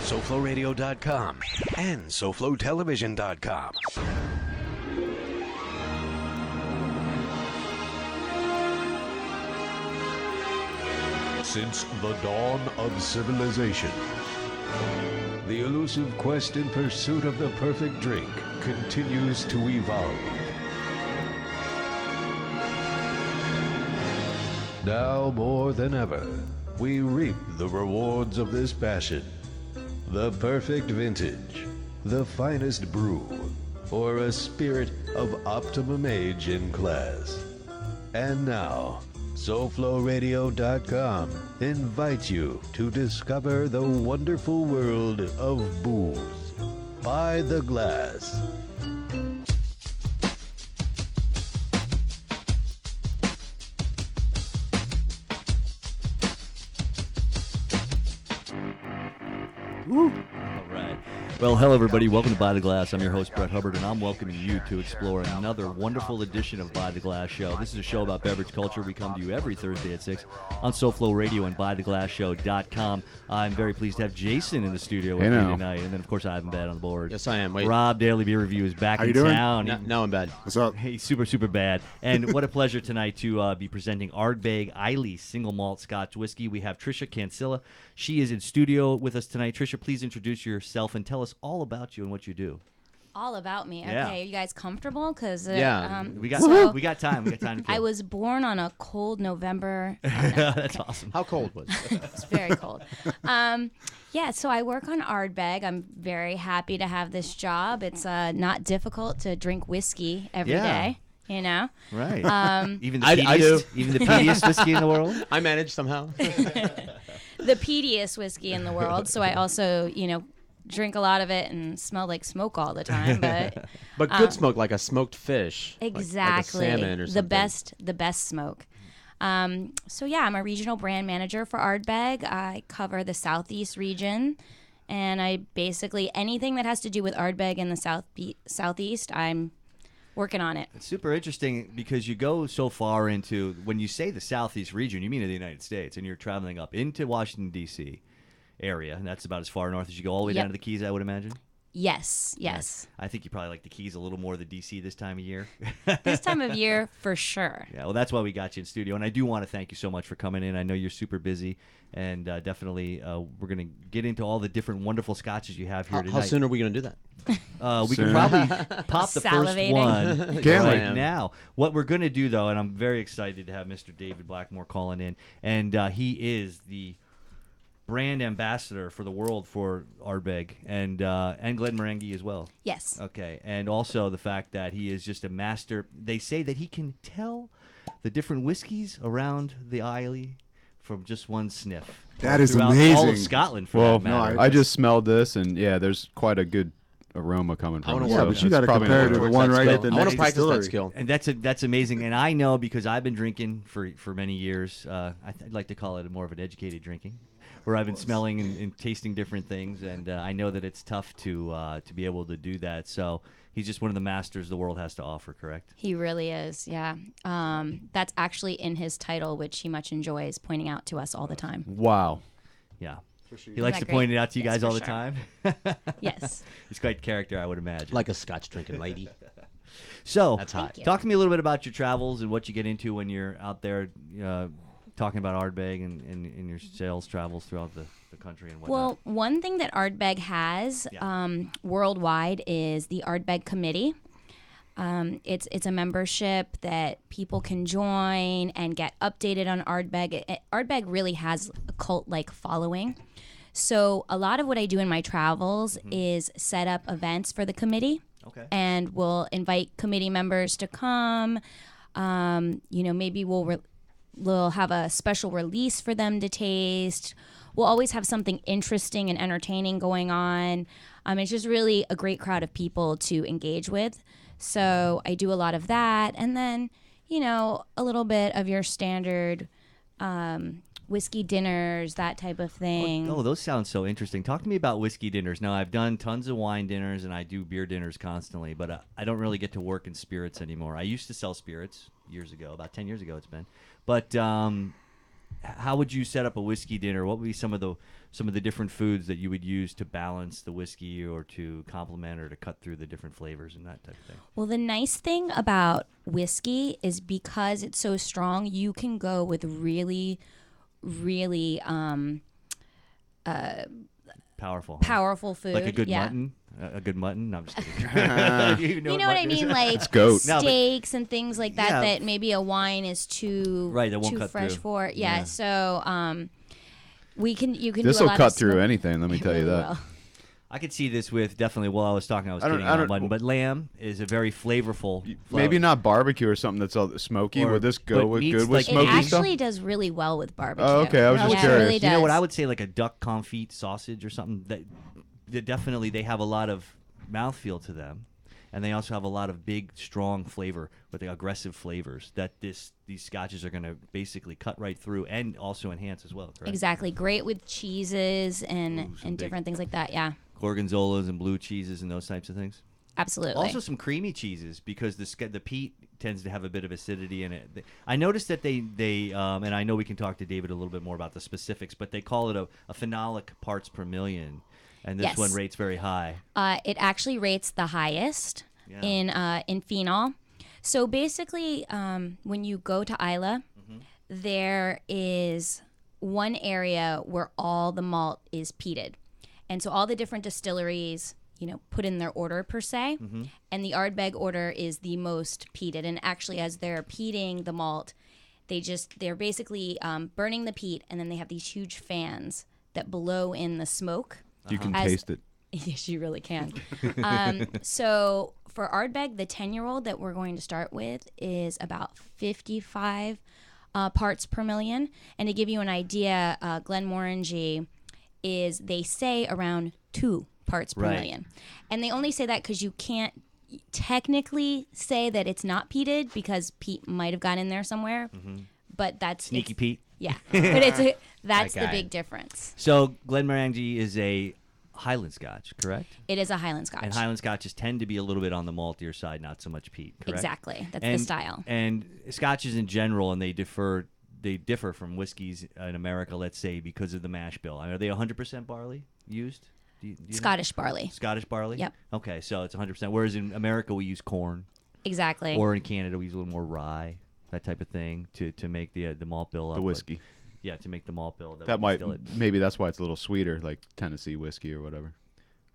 SoFloRadio.com, and SoFloTelevision.com. Since the dawn of civilization, the elusive quest in pursuit of the perfect drink continues to evolve. Now more than ever, we reap the rewards of this passion. The perfect vintage, the finest brew, or a spirit of optimum age in class. And now, SoFloRadio.com invites you to discover the wonderful world of booze. By the glass. All right. Well, hello, everybody. Welcome to By the Glass. I'm your host, Brett Hubbard, and I'm welcoming you to explore another wonderful edition of By the Glass Show. This is a show about beverage culture. We come to you every Thursday at 6 on SoFlo Radio and ByTheGlassShow.com. I'm very pleased to have Jason in the studio with me tonight. And then, of course, I have him bad on the board. Yes, I am. Wait. Rob, Daily Beer Review, is back in doing? town. No, I'm bad. What's up? He's super, super bad. And what a pleasure tonight to be presenting Ardbeg Islay Single Malt Scotch Whiskey. We have Trisha Cancilla. She is in studio with us tonight. Trisha, please introduce yourself and tell us all about you and what you do. All about me. Okay, Yeah. are you guys comfortable? Because Yeah. We got time. We got time to kill. I was born on a cold November. That's awesome. How cold was it? It's very cold. Yeah, so I work on Ardbeg. I'm very happy to have this job. It's not difficult to drink whiskey every day. You know, Right. Even the I do. Even the peatiest whiskey in the world. I managed somehow. the peatiest whiskey in the world. So I also, drink a lot of it and smell like smoke all the time. But But good smoke, like a smoked fish. exactly, Like a salmon or something. the best smoke. So yeah, I'm a regional brand manager for Ardbeg. I cover the Southeast region, and I basically anything that has to do with Ardbeg in the Southeast, I'm working on it. It's super interesting because you go so far into, when you say the Southeast region, you mean in the United States, and you're traveling up into Washington, D.C. area, and that's about as far north as you go, all the way down to the Keys, I would imagine. Yes. I think you probably like the Keys a little more than D.C. this time of year. This time of year, for sure. Yeah, well, that's why we got you in studio, and I do want to thank you so much for coming in. I know you're super busy, and definitely we're going to get into all the different wonderful scotches you have here tonight. How soon are we going to do that? We can probably pop the first Salivating. one Can we? right now. What we're going to do, though, and I'm very excited to have Mr. David Blackmore calling in, and he is the brand ambassador for the world for Ardbeg and Glenmorangie as well. Yes. Okay, and also the fact that he is just a master. They say that he can tell the different whiskeys around the Islay from just one sniff. That is Throughout amazing. all of Scotland, for Well, that matter. I just smelled this, and yeah, there's quite a good aroma coming from it. Yeah, but you got to compare it to the one right at the I want next to practice distillery. that skill. And that's amazing. And I know because I've been drinking for many years. I'd like to call it more of an educated drinking, where I've been smelling and tasting different things. And I know that it's tough to be able to do that. So he's just one of the masters the world has to offer, correct? He really is, yeah. That's actually in his title, which he much enjoys pointing out to us all the time. Wow. Yeah. He likes that to point great? it out to you Yes, guys for all the sure. time. Yes. He's quite a character, I would imagine. Like a scotch drinking lady. So, That's hot. Thank you. talk to me a little bit about your travels and what you get into when you're out there talking about Ardbeg and your sales travels throughout the country and whatnot. Well, one thing that Ardbeg has worldwide is the Ardbeg Committee. It's a membership that people can join and get updated on Ardbeg. Ardbeg really has a cult-like following. So a lot of what I do in my travels is set up events for the committee. Okay. And we'll invite committee members to come. Maybe we'll have a special release for them to taste. We'll always have something interesting and entertaining going on. It's just really a great crowd of people to engage with. So I do a lot of that. And then, a little bit of your standard whiskey dinners, that type of thing. Oh, those sound so interesting. Talk to me about whiskey dinners. Now, I've done tons of wine dinners and I do beer dinners constantly, but I don't really get to work in spirits anymore. I used to sell spirits years ago, about 10 years ago it's been. But how would you set up a whiskey dinner? What would be some of the different foods that you would use to balance the whiskey or to complement or to cut through the different flavors and that type of thing? Well, the nice thing about whiskey is because it's so strong, you can go with really, really Powerful. powerful food. Like a good yeah. mutton? A good mutton? No, I'm just kidding. You know what I mutton is? mean? Like goat. No, but- steaks and things like that, Yeah. that maybe a wine is too Right, that won't too cut fresh through. for. Yeah, Yeah. so you can This do a will lot cut of through smoke- anything. Let me It tell you really that. will. I could see this with definitely. While I was talking, I was I don't- kidding I about don't- mutton, but lamb is a very flavorful. Maybe not barbecue or something that's all smoky. Or- Would this go but with meats good with like- It smoky actually stuff? does really well with barbecue. Oh, okay. I was just yeah, curious. It really does. You know what I would say, like a duck confit sausage or something. That definitely they have a lot of mouthfeel to them, and they also have a lot of big, strong flavor with the aggressive flavors that these scotches are going to basically cut right through and also enhance as well. Correct? Exactly. Great with cheeses and some big- different things like that. Yeah, Gorgonzolas and blue cheeses and those types of things. absolutely. Also, some creamy cheeses because the peat tends to have a bit of acidity in it. I noticed that they and I know we can talk to David a little bit more about the specifics, but they call it a phenolic parts per million, and this Yes. one rates very high. It actually rates the highest Yeah. in phenol. So basically, when you go to Isla, Mm-hmm. there is one area where all the malt is peated, and so all the different distilleries, put in their order per se, Mm-hmm. and the Ardbeg order is the most peated. And actually, as they're peating the malt, they're basically burning the peat, and then they have these huge fans that blow in the smoke. You can As- taste it. Yes, you really can. So for Ardbeg, the 10-year-old that we're going to start with is about 55 parts per million. And to give you an idea, Glenmorangie is, they say, around 2 parts per Right. million. And they only say that because you can't technically say that it's not peated because peat might have got in there somewhere. But that's Sneaky it's- Pete. Yeah, but that's the guy. big difference. So Glenmorangie is a Highland Scotch, correct? It is a Highland Scotch. And Highland Scotches tend to be a little bit on the maltier side, not so much peat, correct? Exactly. That's and, the style. And Scotches in general, and they differ from whiskeys in America, let's say, because of the mash bill. Are they 100% barley used? Do you know? Scottish barley. Scottish barley? Yep. Okay, so it's 100%. Whereas in America, we use corn. Exactly. Or in Canada, we use a little more rye, that type of thing, to make the malt bill up. The whiskey. Yeah, to make the malt bill. That we might distill it. maybe that's why it's a little sweeter, like Tennessee whiskey or whatever.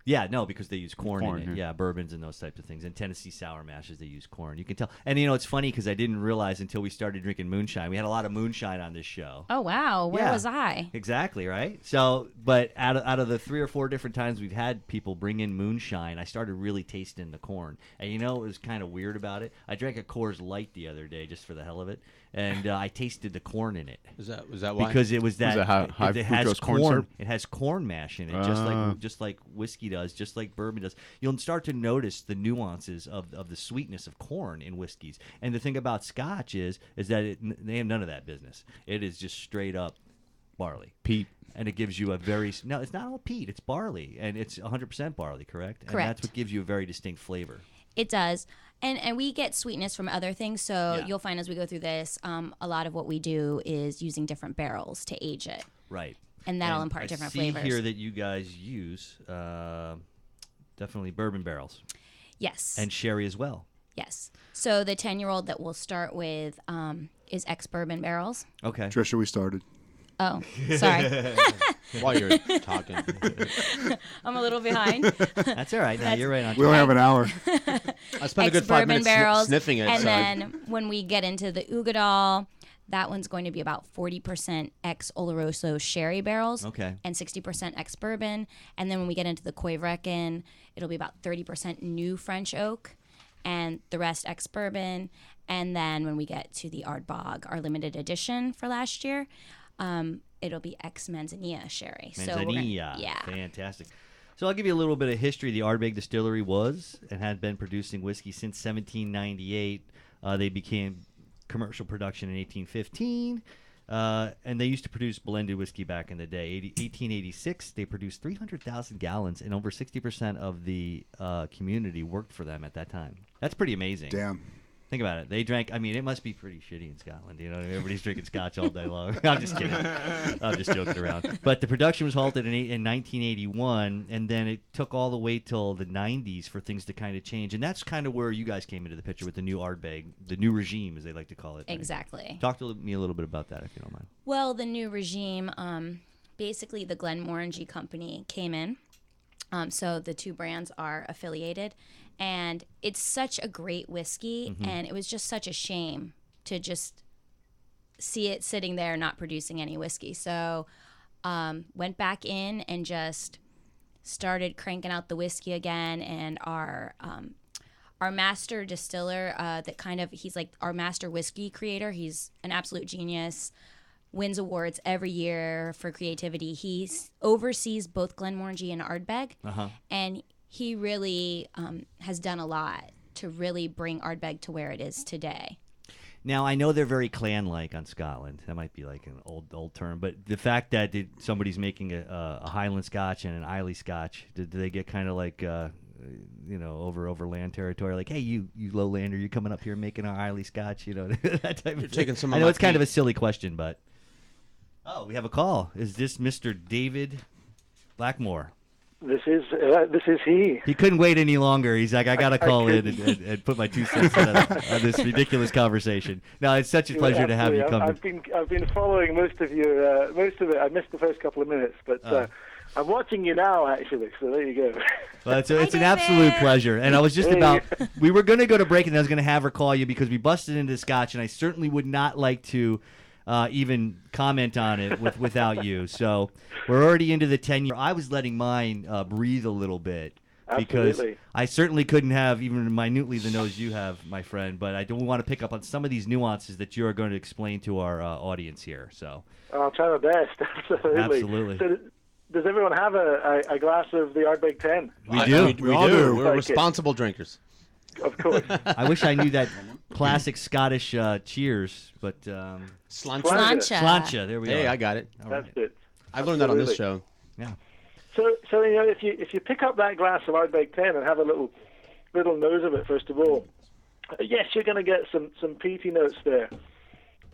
Yeah, no, because they use corn Corn, in it. yeah. Yeah, bourbons and those types of things. And Tennessee sour mashes, they use corn. You can tell. And, it's funny because I didn't realize until we started drinking moonshine. We had a lot of moonshine on this show. Oh wow, where Yeah. was I? Exactly, right? So, but out of the 3 or 4 different times we've had people bring in moonshine, I started really tasting the corn. And what was kind of weird about it? I drank a Coors Light the other day just for the hell of it, and I tasted the corn in it. Was that why? Because it was that it high it has fructose corn corn. syrup? It has corn mash in it, Ah. just like whiskey does, just like bourbon does. You'll start to notice the nuances of the sweetness of corn in whiskeys. And the thing about Scotch is that they have none of that business. It is just straight up barley. Peat. And it gives you it's not all peat. It's barley, and it's 100% barley, correct? And Correct. that's what gives you a very distinct flavor. It does. And we get sweetness from other things, so Yeah. you'll find as we go through this, a lot of what we do is using different barrels to age it, Right. and that'll impart different I see flavors. here that you guys use definitely bourbon barrels Yes. and sherry as well. yes. So the 10-year-old that we'll start with is ex-bourbon barrels. Okay. Trisha, we started. Oh, sorry. While you're talking, I'm a little behind. That's all right. Now you're right on We only have an hour. I spent a good 5 Ex-bourbon minutes barrels. sniffing it. And so then when we get into the Ugadal, that one's going to be about 40% ex-Oloroso sherry barrels. Okay. And 60% ex-bourbon. And then when we get into the Coivrecken, it'll be about 30% new French oak and the rest ex-bourbon. And then when we get to the Ardbeg, our limited edition for last year, it'll be ex-Manzanilla sherry. So we're gonna- Manzanilla. yeah. Fantastic. So I'll give you a little bit of history. The Ardbeg Distillery was and had been producing whiskey since 1798. They began commercial production in 1815. And they used to produce blended whiskey back in the day. 1886, they produced 300,000 gallons, and over 60% of the community worked for them at that time. That's pretty amazing. Damn. Think about it. They drank. I mean, it must be pretty shitty in Scotland. You know, everybody's drinking scotch all day long. I'm just kidding. I'm just joking around. But the production was halted in 1981, and then it took all the way till the 90s for things to kind of change. And that's kind of where you guys came into the picture with the new Ardbeg, the new regime, as they like to call it. Exactly. Talk to me a little bit about that, if you don't mind. Well, the new regime, basically the Glenmorangie Company came in. So the two brands are affiliated. And it's such a great whiskey, and it was just such a shame to just see it sitting there not producing any whiskey. So went back in and just started cranking out the whiskey again. And our master distiller, he's like our master whiskey creator. He's an absolute genius. Wins awards every year for creativity. He oversees both Glenmorangie and Ardbeg, and he really has done a lot to really bring Ardbeg to where it is today. Now, I know they're very clan-like on Scotland. That might be like an old term, but the fact that somebody's making a Highland Scotch and an Islay Scotch, do they get kind of like, over land territory? Like, hey, you lowlander, you coming up here making our Islay Scotch? You know, that type of thing. Taking some I of know my it's kind of peat. a silly question, but we have a call. Is this Mr. David Blackmore? This is he. He couldn't wait any longer. He's like, I got to call in and put my 2 cents on this ridiculous conversation. No, it's such a pleasure to have you come. I've been following most of it. I missed the first couple of minutes, but I'm watching you now, actually. So there you go. Well, it's an absolute pleasure. And I was just we were going to go to break, and I was going to have her call you because we busted into Scotch, and I certainly would not like to even comment on it without you. So we're already into the 10-year. I was letting mine breathe a little bit because Absolutely. I certainly couldn't have even minutely the nose you have, my friend, but I do want to pick up on some of these nuances that you're going to explain to our audience here. So I'll try my best. Absolutely. So, does everyone have a glass of the Ardbeg 10? We do. We all do. We're Like it. responsible drinkers. Of course. I wish I knew that classic Scottish cheers, but Slancha. Slancha. Slancha, there we Hey, are. I got it. All That's right. it. I learned that on this Absolutely. show. Yeah. So if you pick up that glass of Ardbeg 10 and have a little nose of it first of all, yes, you're going to get some peaty notes there,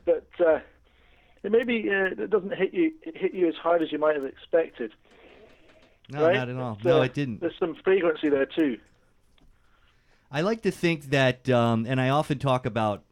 but it doesn't hit you as hard as you might have expected. No, right? not at all. It's, No, it didn't. There's some fragrancy there too. I like to think that, and I often talk about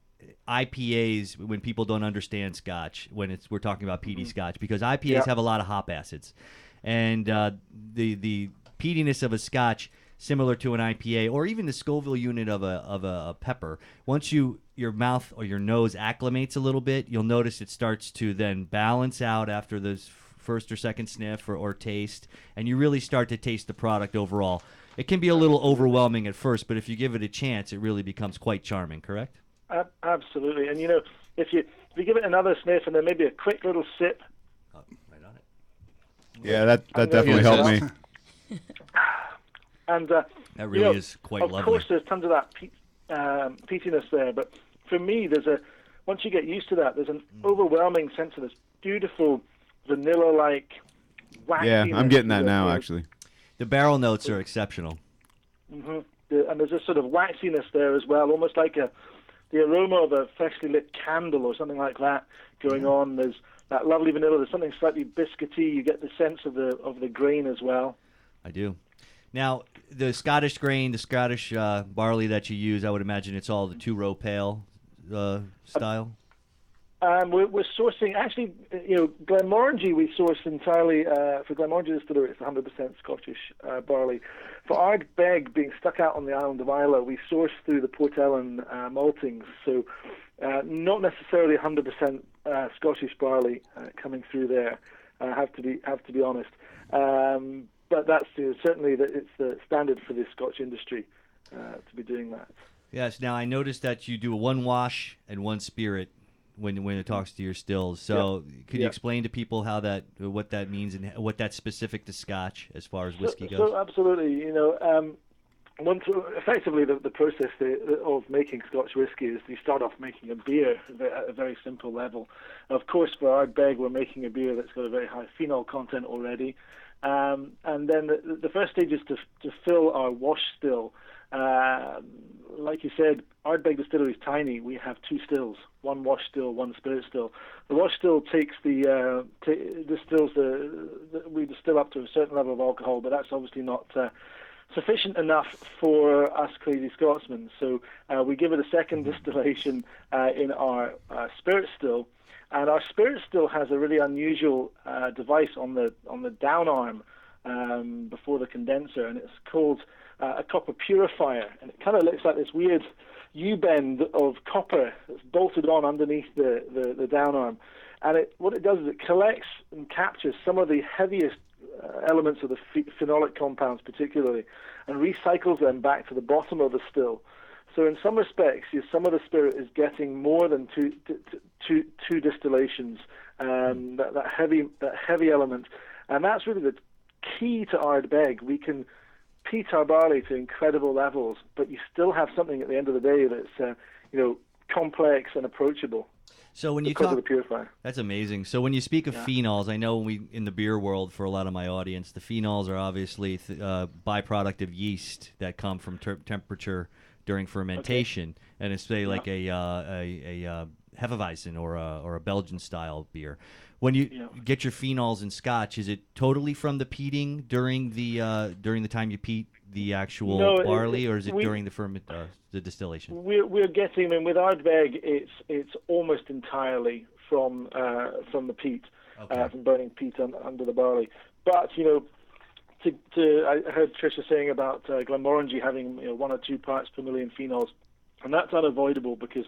IPAs when people don't understand Scotch when we're talking about peaty Scotch, because IPAs have a lot of hop acids, and the peatiness of a Scotch, similar to an IPA or even the Scoville unit of a pepper, once your mouth or your nose acclimates a little bit, you'll notice it starts to then balance out after the first or second sniff or taste, and you really start to taste the product overall. It can be a little overwhelming at first, but if you give it a chance, it really becomes quite charming, correct? Absolutely. And if you give it another sniff and then maybe a quick little sip, Oh, right on it. Yeah, that definitely helped me. and That really is quite of lovely. Of course, there's tons of that peatiness there, but for me, once you get used to that, there's an overwhelming sense of this beautiful vanilla-like waxiness. Yeah, I'm getting that to it. now, actually. The barrel notes are exceptional. And there's a sort of waxiness there as well, almost like the aroma of a freshly lit candle or something like that going on. There's that lovely vanilla. There's something slightly biscuity. You get the sense of the grain as well. I do. Now, the Scottish grain, the Scottish barley that you use, I would imagine it's all the two-row pale style. We're sourcing, actually, Glenmorangie we source entirely, for Glenmorangie Distillery, it's 100% Scottish barley. For Ardbeg, being stuck out on the island of Islay, we source through the Port Ellen maltings, so not necessarily 100% Scottish barley coming through there, have to be honest. But that's certainly it's the standard for the Scotch industry to be doing that. Yes. Now, I noticed that you do a one wash and one spirit when it talks to your stills. So, could you explain to people what that means and what that's specific to Scotch as far as whiskey goes? So absolutely, effectively the process of making Scotch whisky is you start off making a beer at a very simple level. Of course, for Ardbeg, we're making a beer that's got a very high phenol content already. And then the first stage is to fill our wash still Like you said, Ardbeg Distillery is tiny. We have 2 stills, one wash still, one spirit still. The wash still takes distills we distill up to a certain level of alcohol, but that's obviously not sufficient enough for us crazy Scotsmen. So we give it a second distillation in our spirit still, and our spirit still has a really unusual device on the down arm before the condenser, and it's called a copper purifier, and it kind of looks like this weird U-bend of copper that's bolted on underneath the down arm. And what it does is it collects and captures some of the heaviest elements of the phenolic compounds particularly, and recycles them back to the bottom of the still. So in some respects, some of the spirit is getting more than two distillations, that heavy element. And that's really the key to Ardbeg. We can peat our barley to incredible levels, but you still have something at the end of the day that's complex and approachable. So when you because talk, of the purifier. That's amazing. So when you speak of phenols, I know in the beer world, for a lot of my audience, the phenols are obviously byproduct of yeast that come from temperature during fermentation, and it's like a Hefeweizen or a Belgian style beer. When you get your phenols in Scotch, is it totally from the peating during the time you peat the actual barley, or is it during the distillation? We're getting, with Ardbeg, it's almost entirely from the peat, from burning peat under the barley. But I heard Tricia saying about Glenmorangie having 1 or 2 parts per million phenols, and that's unavoidable because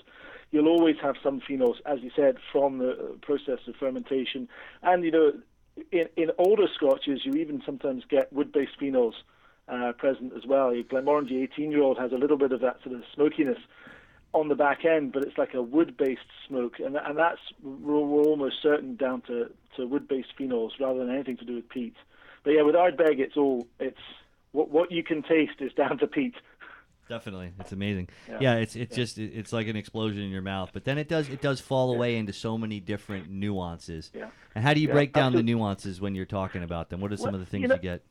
you'll always have some phenols, as you said, from the process of fermentation. And in older Scotches, you even sometimes get wood-based phenols present as well. Glenmorangie 18-year-old has a little bit of that sort of smokiness on the back end, but it's like a wood-based smoke, and that's we're almost certain down to wood-based phenols rather than anything to do with peat. But with Ardbeg, it's what you can taste is down to peat. Definitely, it's amazing. It's like an explosion in your mouth. But then it does fall away into so many different nuances. Yeah. And how do you break down the nuances when you're talking about them? What are some of the things you get?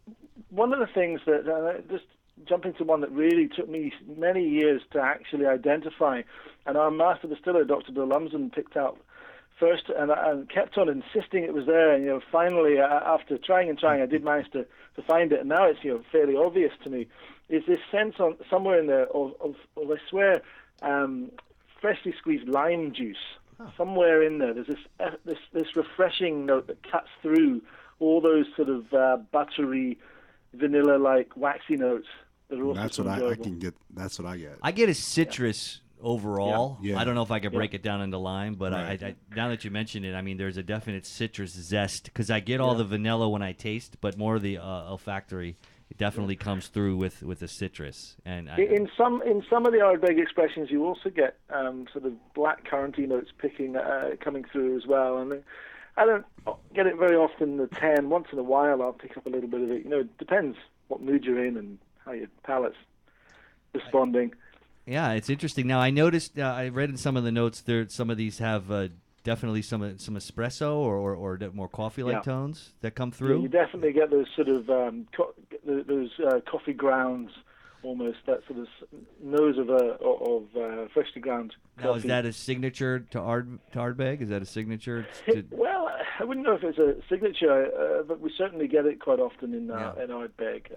One of the things that just jumping to one that really took me many years to actually identify, and our master distiller, Dr. Bill Lumsden, picked out first and kept on insisting it was there. And finally, after trying and trying, I did manage to find it, and now it's fairly obvious to me. Is this sense somewhere in there of I swear, freshly squeezed lime juice. Somewhere in there, there's this refreshing note that cuts through all those sort of buttery, vanilla-like waxy notes. That are also that's what I can get. That's what I get. I get a citrus overall. Yeah. I don't know if I could break it down into lime, but I now that you mention it, there's a definite citrus zest because I get all the vanilla when I taste, but more of the olfactory. It definitely comes through with the citrus, and in some of the Ardbeg expressions, you also get sort of black curranty notes coming through as well. And I don't get it very often in the 10. Once in a while, I'll pick up a little bit of it. It depends what mood you're in and how your palate's responding. Yeah, it's interesting. Now I noticed, I read in some of the notes there, some of these have definitely some espresso or more coffee-like tones that come through. Yeah, you definitely get those sort of those coffee grounds, almost that sort of nose of freshly ground coffee. Now, is that a signature to Ardbeg? Is that a signature? Well, I wouldn't know if it's a signature, but we certainly get it quite often in Ardbeg.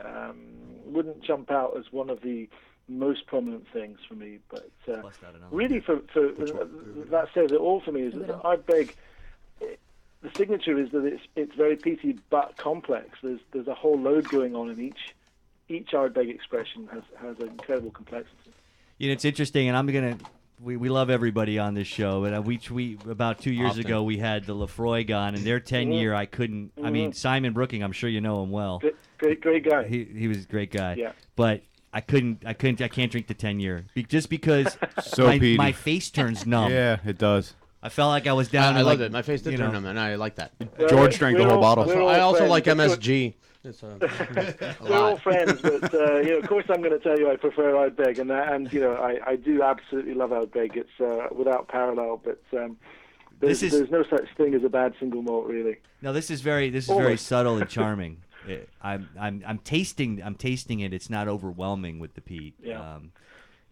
Wouldn't jump out as one of the most prominent things for me, but really for that says it all for me. Is that Ardbeg, the signature is that it's very peaty but complex. There's a whole load going on in each Ardbeg expression has an incredible complexity. It's interesting, and we love everybody on this show, but we about 2 years ago we had the Lefroy on, and their 10-year I couldn't. Simon Brooking, I'm sure you know him well. Great guy. He was a great guy. Yeah. But I can't drink the 10-year just because my face turns numb. Yeah, it does. I felt like I was down. I love it. My face did turn numb, and I like that. George drank the whole bottle. I also like MSG. We're all friends, but of course I'm going to tell you I prefer Ardbeg, and I do absolutely love Ardbeg. It's without parallel, but there's no such thing as a bad single malt, really. No, this is very subtle and charming. I'm tasting it. It's not overwhelming with the peat. Yeah.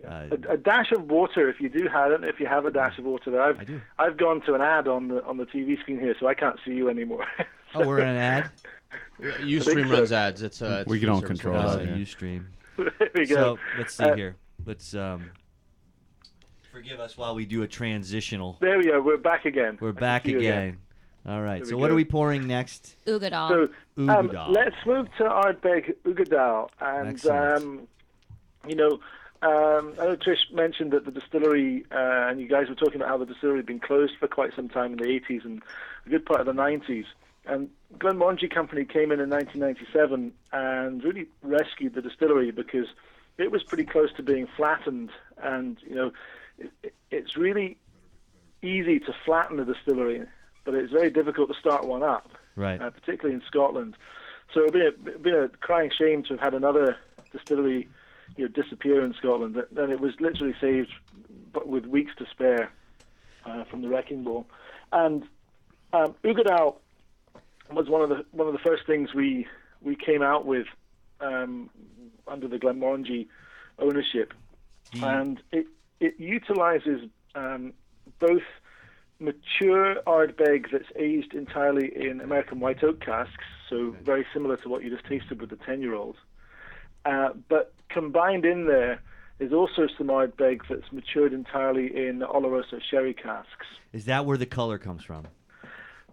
A dash of water, if you do have it, if you have a dash of water there. I do. I've gone to an ad on the TV screen here, so I can't see you anymore. Oh, we're in an ad. Ustream runs ads. It's We free don't service control for that, us. yeah. Ustream. There we go. So let's see here. Let's forgive us while we do a transitional. There we go. We're back again. We're I can back see you again. All right. There So we what go. are we pouring next? Ugadal. So Ugadal. let's move to Ardbeg Ugadal, and Excellent. I know Trish mentioned that the distillery, and you guys were talking about how the distillery had been closed for quite some time in the 80s and a good part of the 90s. And Glenmorangie Company came in 1997 and really rescued the distillery because it was pretty close to being flattened. And, it's really easy to flatten a distillery, but it's very difficult to start one up, Right. particularly in Scotland. So it'd been a crying shame to have had another distillery disappear in Scotland. Then it was literally saved but with weeks to spare from the wrecking ball. And Ugadal was one of the first things we came out with under the Glenmorangie ownership, and it utilizes both mature Ardbeg that's aged entirely in American white oak casks, so very similar to what you just tasted with the 10-year-olds. But combined in there is also some Ardbeg that's matured entirely in Oloroso sherry casks. Is that where the color comes from?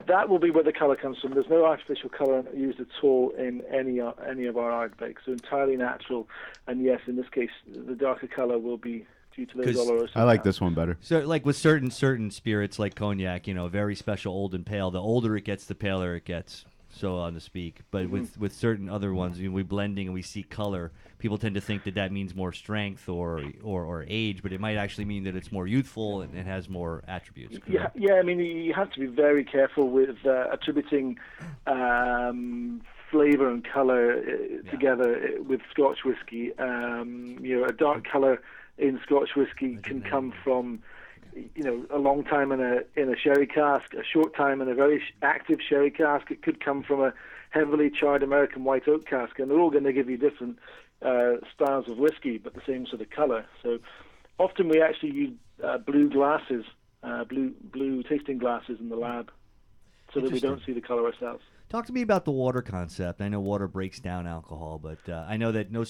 That will be where the colour comes from. There's no artificial colour used at all in any of our Ardbeg, so entirely natural. And yes, in this case, the darker colour will be due to those 'Cause Oloroso. I like casks. this one better. So, like with certain spirits, like cognac, very special old and pale. The older it gets, the paler it gets, so on to speak. But with certain other ones, we blending and we see color. People tend to think that means more strength or age, but it might actually mean that it's more youthful and it has more attributes. Yeah, I mean, you have to be very careful with attributing flavour and colour together with Scotch whisky. A dark colour in Scotch whisky can come from, a long time in a sherry cask, a short time in a very active sherry cask. It could come from a heavily charred American white oak cask, and they're all going to give you different styles of whiskey, but the same sort of colour. So often we actually use blue glasses, blue tasting glasses in the lab, so that we don't see the colour ourselves. Talk to me about the water concept. I know water breaks down alcohol, but I know that no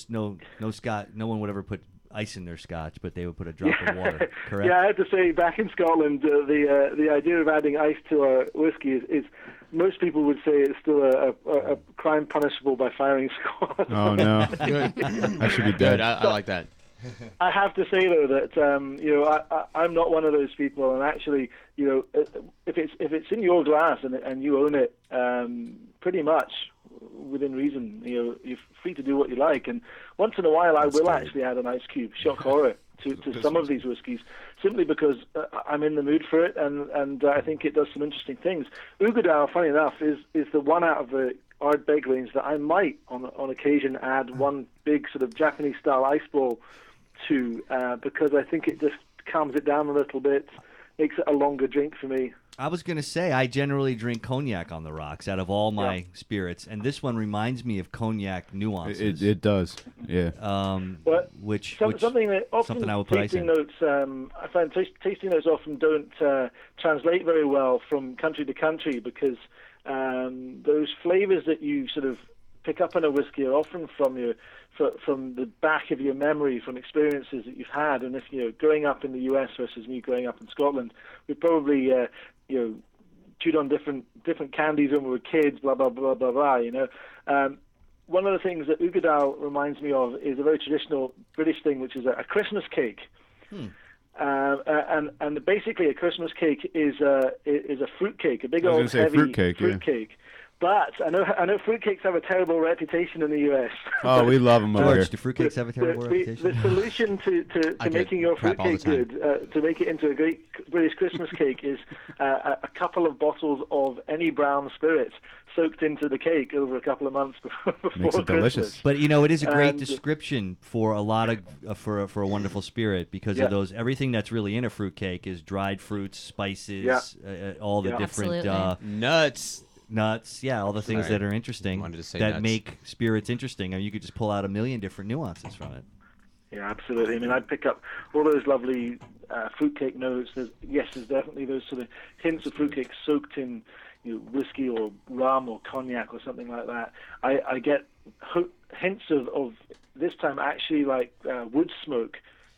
one would ever put ice in their scotch, but they would put a drop of water. Correct? Yeah, I have to say, back in Scotland, the idea of adding ice to our whiskey is most people would say it's still a crime punishable by firing squad. Oh no, I should be Good. dead. I like that. I have to say though that I'm not one of those people, and actually, if it's in your glass and you own it, pretty much within reason, you're free to do what you like. And once in a while, I will actually add an ice cube, shock horror, to some of these whiskies, simply because I'm in the mood for it, and I think it does some interesting things. Ugadal, funny enough, is the one out of the Ardbeg range that I might, on occasion, add one big sort of Japanese-style ice ball to, because I think it just calms it down a little bit, makes it a longer drink for me. I was going to say, I generally drink cognac on the rocks out of all my spirits, and this one reminds me of cognac nuances. It does, yeah. Something that often something I would put ice tasting in. notes, I find tasting notes often don't translate very well from country to country, because those flavors that you sort of pick up in a whiskey are often from the back of your memory, from experiences that you've had. And if growing up in the US versus me growing up in Scotland, we probably chewed on different candies when we were kids, blah blah blah blah blah. One of the things that Ugadal reminds me of is a very traditional British thing, which is a Christmas cake. And basically a Christmas cake is a fruit cake, a big I was old gonna say heavy fruit cake, yeah. But I know fruitcakes have a terrible reputation in the US. Oh, we love them over here. George, do fruitcakes have a terrible reputation? The solution to making your crap all the fruitcake good, to make it into a great British Christmas cake, is a couple of bottles of any brown spirit soaked into the cake over a couple of months before Makes it Christmas. delicious. But it is a great And- description for a lot of for a wonderful spirit, because of those. Everything that's really in a fruit cake is dried fruits, spices, all the different Absolutely. Nuts. nuts, yeah, all the things Sorry. that are interesting Wanted to say that nuts. make spirits interesting. I mean, you could just pull out a million different nuances from it. Yeah, absolutely. I mean, I'd pick up all those lovely fruitcake notes. There's definitely those sort of hints of fruitcake soaked in whiskey or rum or cognac or something like that. I get hints of this time actually like wood smoke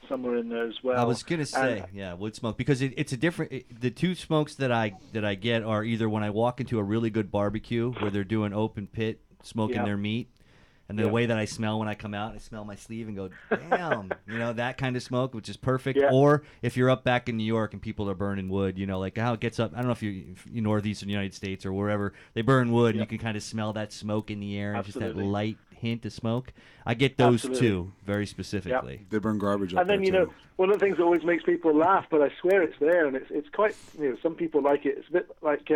somewhere in there as well. I was gonna say, wood smoke, because it's a different. The two smokes that I get are either when I walk into a really good barbecue where they're doing open pit smoking their meat, and the way that I smell when I come out, I smell my sleeve and go, damn, that kind of smoke, which is perfect. Yeah. Or if you're up back in New York and people are burning wood, like how it gets up. I don't know if you northeastern United States or wherever they burn wood, and you can kind of smell that smoke in the air and just that light hint of smoke. I get those two very specifically. They burn garbage up And then, there, too. one of the things that always makes people laugh, but I swear it's there, and it's quite, some people like it. It's a bit like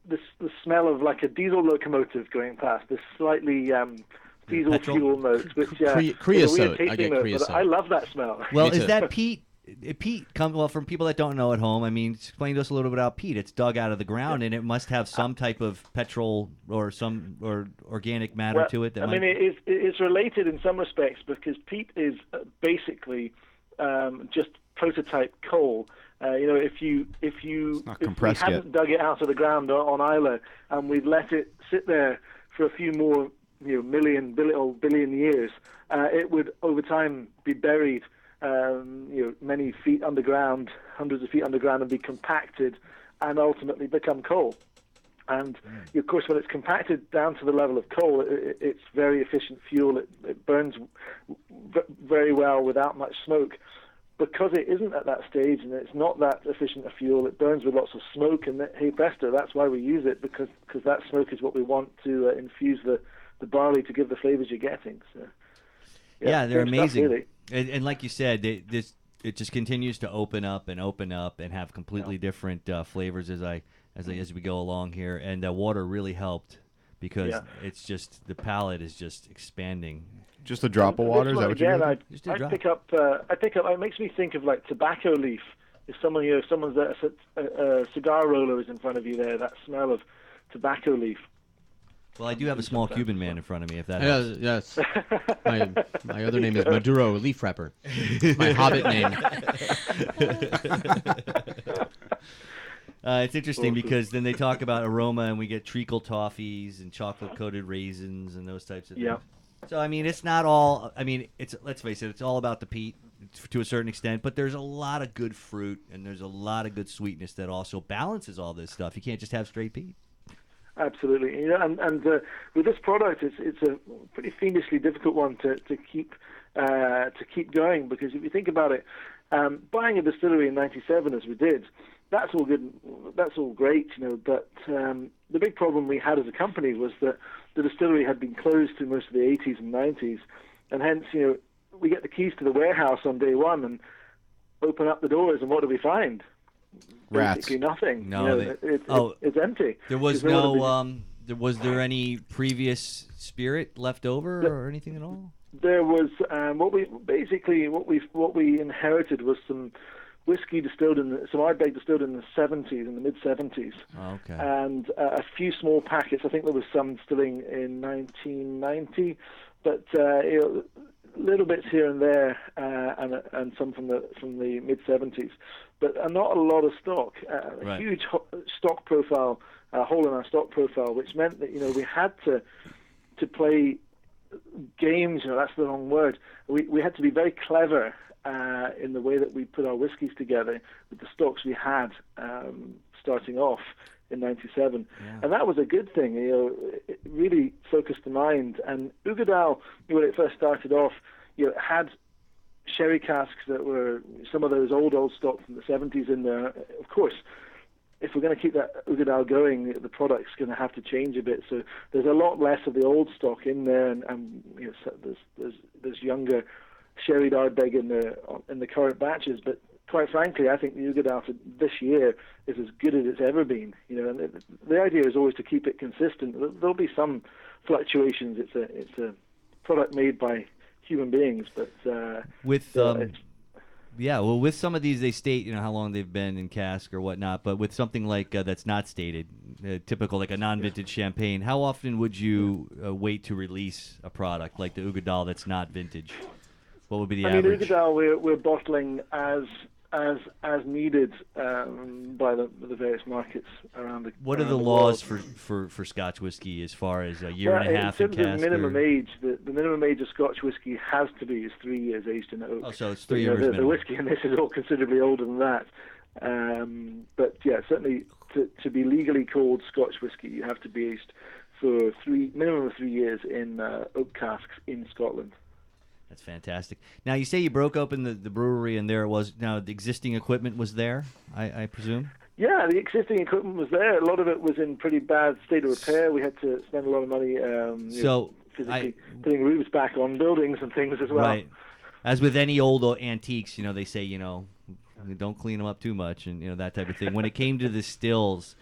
the smell of like a diesel locomotive going past, this slightly diesel Petrol? fuel note, which Creosote. I I get creosote. But I love that smell. Well, Me is too. that peat? Peat from people that don't know at home. I mean, explain to us a little bit about peat. It's dug out of the ground, and it must have some type of petrol or organic matter to it. It is related in some respects because peat is basically just prototype coal. If we compressed yet. hadn't dug it out of the ground on Isla and we'd let it sit there for a few more billion years, it would over time be buried many feet underground, hundreds of feet underground, and be compacted and ultimately become coal. And of course, when it's compacted down to the level of coal, it's very efficient fuel. It burns very well without much smoke. Because it isn't at that stage and it's not that efficient a fuel, it burns with lots of smoke. And hey presto, that's why we use it, because that smoke is what we want to infuse the barley to give the flavors you're getting. So, yeah, they're great stuff, amazing. really. And like you said, it just continues to open up and have completely different flavors as we go along here. And water really helped because it's just the palate is just expanding. Just a drop of water? Is that what you're doing? I pick up. It makes me think of like tobacco leaf. If someone's a cigar roller is in front of you there, that smell of tobacco leaf. Well, I do have a small Cuban man in front of me. If that helps. Yes. My other name is Maduro Leaf Wrapper. My Hobbit name. It's interesting because then they talk about aroma, and we get treacle toffees and chocolate-coated raisins and those types of things. Yeah. So, I mean, it's not all. I mean, let's face it, it's all about the peat to a certain extent, but there's a lot of good fruit and there's a lot of good sweetness that also balances all this stuff. You can't just have straight peat. Absolutely, and with this product, it's a pretty fiendishly difficult one to keep going, because if you think about it, buying a distillery in '97 as we did, that's all good, that's all great, But the big problem we had as a company was that the distillery had been closed through most of the '80s and '90s, and hence, we get the keys to the warehouse on day one and open up the doors, and what do we find? Rats. Basically nothing. No, it's empty. There was was there any previous spirit left over or anything at all? There was what we inherited was some whiskey distilled some Ardbeg distilled in the mid 70s. Oh, okay. And a few small packets. I think there was some distilling in 1990, but little bits here and there, and some from the mid 70s, but not a lot of stock. A huge stock profile, hole in our stock profile, which meant that we had to play games. That's the wrong word. We had to be very clever in the way that we put our whiskies together with the stocks we had starting off in '97, and that was a good thing. It really focused the mind. And Uigeadail, when it first started off, had sherry casks that were some of those old stock from the '70s in there. Of course, if we're going to keep that Uigeadail going, the product's going to have to change a bit. So there's a lot less of the old stock in there, and there's younger sherried Ardbeg in the current batches, but quite frankly, I think the Uigeadail for this year is as good as it's ever been. And the idea is always to keep it consistent. There'll be some fluctuations. It's a product made by human beings, but Yeah, well, with some of these, they state how long they've been in cask or whatnot. But with something like that's not stated, typical like a non-vintage champagne, how often would you wait to release a product like the Ugadal that's not vintage? What would be the average? Ugadal, we're bottling as needed by the various markets around the. What are the laws for Scotch whiskey as far as a year and a half in terms cask? of minimum age, the minimum age of Scotch whiskey has to be 3 years aged in oak. Oh, so it's 3 years minimum. The whiskey in this is all considerably older than that. But yeah, certainly to be legally called Scotch whiskey, you have to be aged for minimum of 3 years in oak casks in Scotland. That's fantastic. Now, you say you broke open the brewery and there it was. Now, the existing equipment was there, I presume? Yeah, the existing equipment was there. A lot of it was in pretty bad state of repair. We had to spend a lot of money physically putting roofs back on buildings and things as well. Right. As with any old antiques, they say, don't clean them up too much and, that type of thing. When it came to the stills,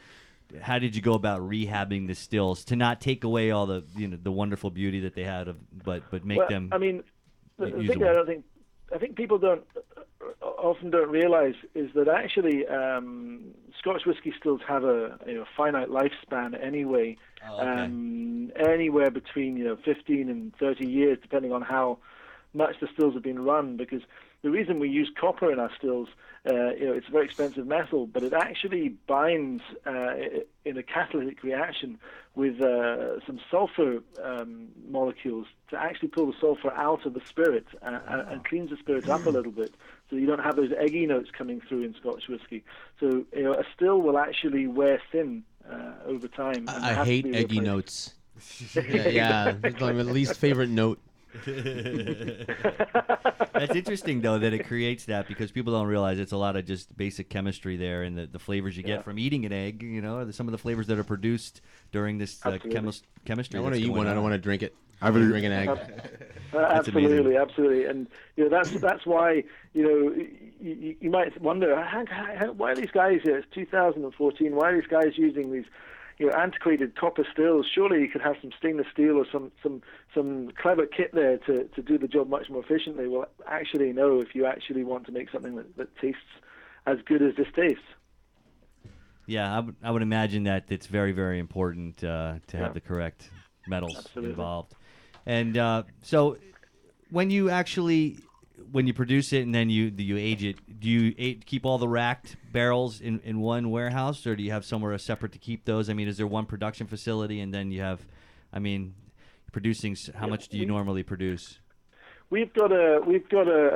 how did you go about rehabbing the stills to not take away all the, the wonderful beauty that they had, but make them the usable? thing I think people often don't realize is that actually Scotch whisky stills have a finite lifespan anyway. Oh, okay. Anywhere between 15 and 30 years, depending on how much the stills have been run. Because the reason we use copper in our stills, it's a very expensive metal, but it actually binds in a catalytic reaction with some sulfur molecules to actually pull the sulfur out of the spirit and cleans the spirit up a little bit, so you don't have those eggy notes coming through in Scotch whisky. So a still will actually wear thin over time. I hate eggy notes. yeah, it's like my least favorite note. That's interesting, though, that it creates that, because people don't realize it's a lot of just basic chemistry there, and the flavors you get from eating an egg, some of the flavors that are produced during this chemistry. I want to eat one. I don't want to drink it. I would drink an egg. Absolutely, and that's why you might wonder why are these guys here? It's 2014. Why are these guys using these antiquated copper stills? Surely you could have some stainless steel or some clever kit there to do the job much more efficiently. Well, actually, no. If you actually want to make something that tastes as good as this tastes. Yeah, I would imagine that it's very, very important to have the correct metals involved. And so when you produce it and then you age it, do you keep all the racked barrels in one warehouse, or do you have somewhere separate to keep those? I mean, is there one production facility and then you have, producing, how much do you normally produce? We've got a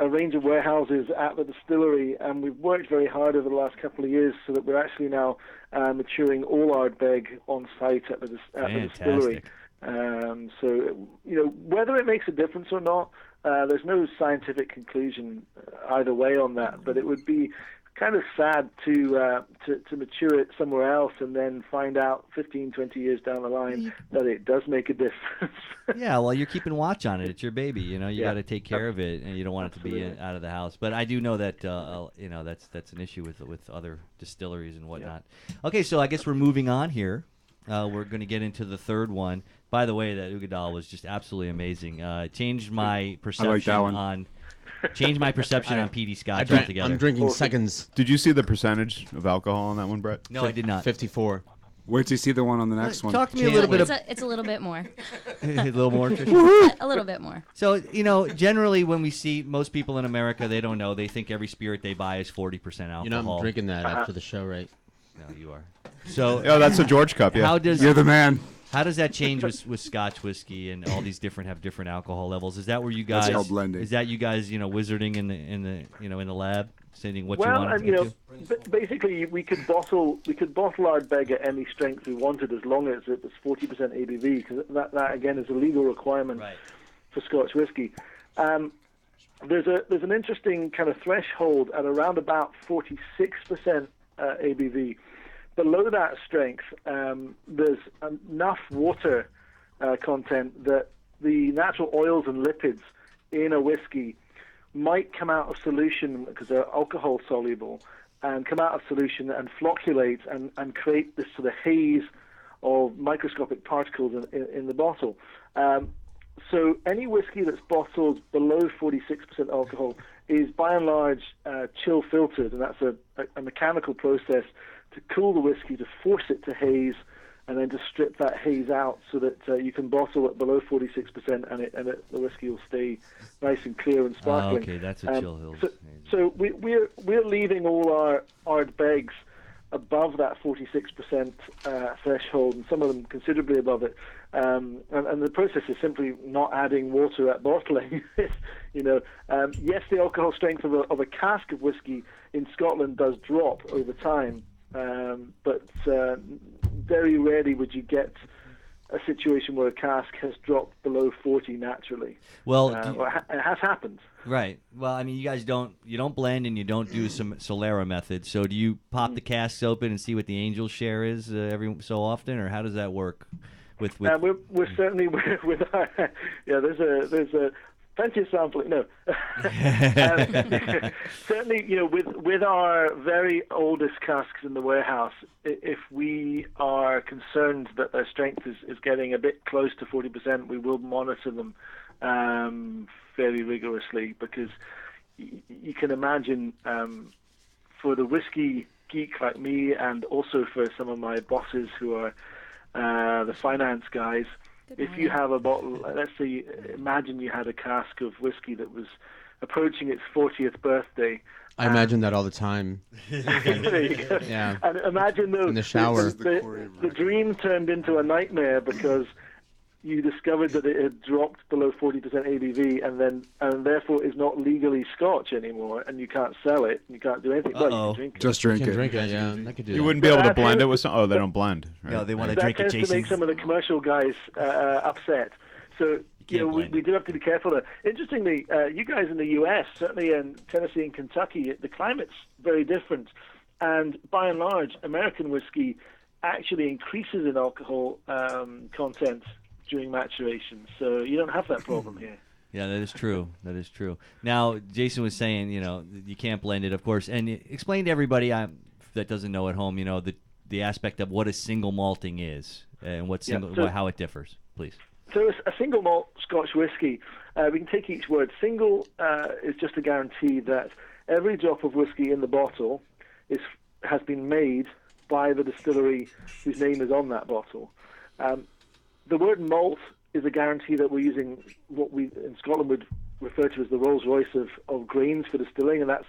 range of warehouses at the distillery, and we've worked very hard over the last couple of years so that we're actually now maturing all Ardbeg on site at the distillery. So whether it makes a difference or not, there's no scientific conclusion either way on that. But it would be kind of sad to mature it somewhere else and then find out 15, 20 years down the line that it does make a difference. Yeah, well, you're keeping watch on it. It's your baby. You got to take care of it, and you don't want it to be out of the house. But I do know that that's an issue with other distilleries and whatnot. Yeah. Okay, so I guess we're moving on here. We're going to get into the third one. By the way, that Ugadal was just absolutely amazing. Changed my perception on PD Scotch altogether. I'm drinking seconds. Did you see the percentage of alcohol on that one, Brett? No, I did not. 54. Wait till you see the one on the next one. Talk to me a little bit. It's a little bit more. A little more. A little bit more. So generally when we see most people in America, they don't know. They think every spirit they buy is 40% alcohol. I'm drinking that after the show, right? No, you are. So that's a George cup. Yeah. You're the man. How does that change with Scotch whiskey and all these have different alcohol levels? Is that where you guys? That's called blending. Is that you guys wizarding in the lab, saying what you want? Basically we could bottle Ardbeg at any strength we wanted as long as it was 40% ABV, because that again is a legal requirement for Scotch whiskey. There's an interesting kind of threshold at around about 46% ABV. Below that strength, there's enough water content that the natural oils and lipids in a whiskey might come out of solution, because they're alcohol soluble, and come out of solution and flocculate and create this sort of haze of microscopic particles in the bottle. So any whiskey that's bottled below 46% alcohol is by and large chill filtered, and that's a mechanical process to cool the whiskey, to force it to haze, and then to strip that haze out so that you can bottle it below 46%, and the whiskey will stay nice and clear and sparkling. Okay, that's a chill hill. So we're leaving all our Ardbegs above that 46% threshold, and some of them considerably above it. And the process is simply not adding water at bottling. Yes, the alcohol strength of a cask of whiskey in Scotland does drop over time, but very rarely would you get a situation where a cask has dropped below 40 naturally. Well, it has happened. Right. Well, I mean, you guys don't blend and you don't do some Solera method. So do you pop the casks open and see what the angel share is every so often, or how does that work? We're certainly with our there's a plenty of sampling. No, certainly with our very oldest casks in the warehouse, if we are concerned that their strength is getting a bit close to 40%, we will monitor them fairly rigorously, because you can imagine for the whiskey geek like me, and also for some of my bosses who are the finance guys, if you have a bottle, let's say, imagine you had a cask of whiskey that was approaching its 40th birthday. I imagine that all the time. There you go. Yeah. And imagine in the shower. The dream turned into a nightmare because you discovered that it had dropped below 40% ABV, and therefore is not legally Scotch anymore, and you can't sell it, and you can't do anything. Well, you can drink it. Just drink it. Drink it, yeah. I could do You that. wouldn't be able to blend it with some. Oh, they don't blend. Right? No, they want to That drink it, tends to Jason. make some of the commercial guys upset. So we do have to be careful there. Interestingly, you guys in the U.S., certainly in Tennessee and Kentucky, the climate's very different, and by and large, American whiskey actually increases in alcohol content during maturation, so you don't have that problem here. Yeah, that is true. That is true. Now, Jason was saying, you can't blend it, of course, and explain to everybody that doesn't know at home, the aspect of what a single malting is and how it differs, please. So a single malt Scotch whiskey, we can take each word. Single is just a guarantee that every drop of whiskey in the bottle has been made by the distillery whose name is on that bottle. The word malt is a guarantee that we're using what we in Scotland would refer to as the Rolls-Royce of grains for distilling, and that's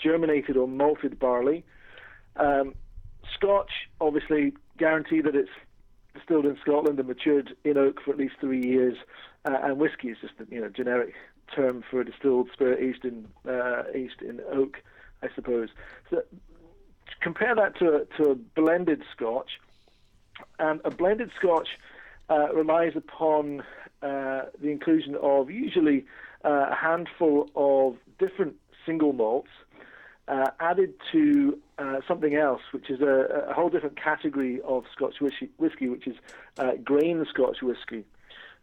germinated or malted barley. Scotch, obviously, guarantee that it's distilled in Scotland and matured in oak for at least 3 years, and whiskey is just a generic term for a distilled spirit aged in oak, I suppose. So compare that to a blended Scotch, and a blended Scotch relies upon the inclusion of usually a handful of different single malts added to something else, which is a whole different category of Scotch whiskey, which is grain Scotch whiskey.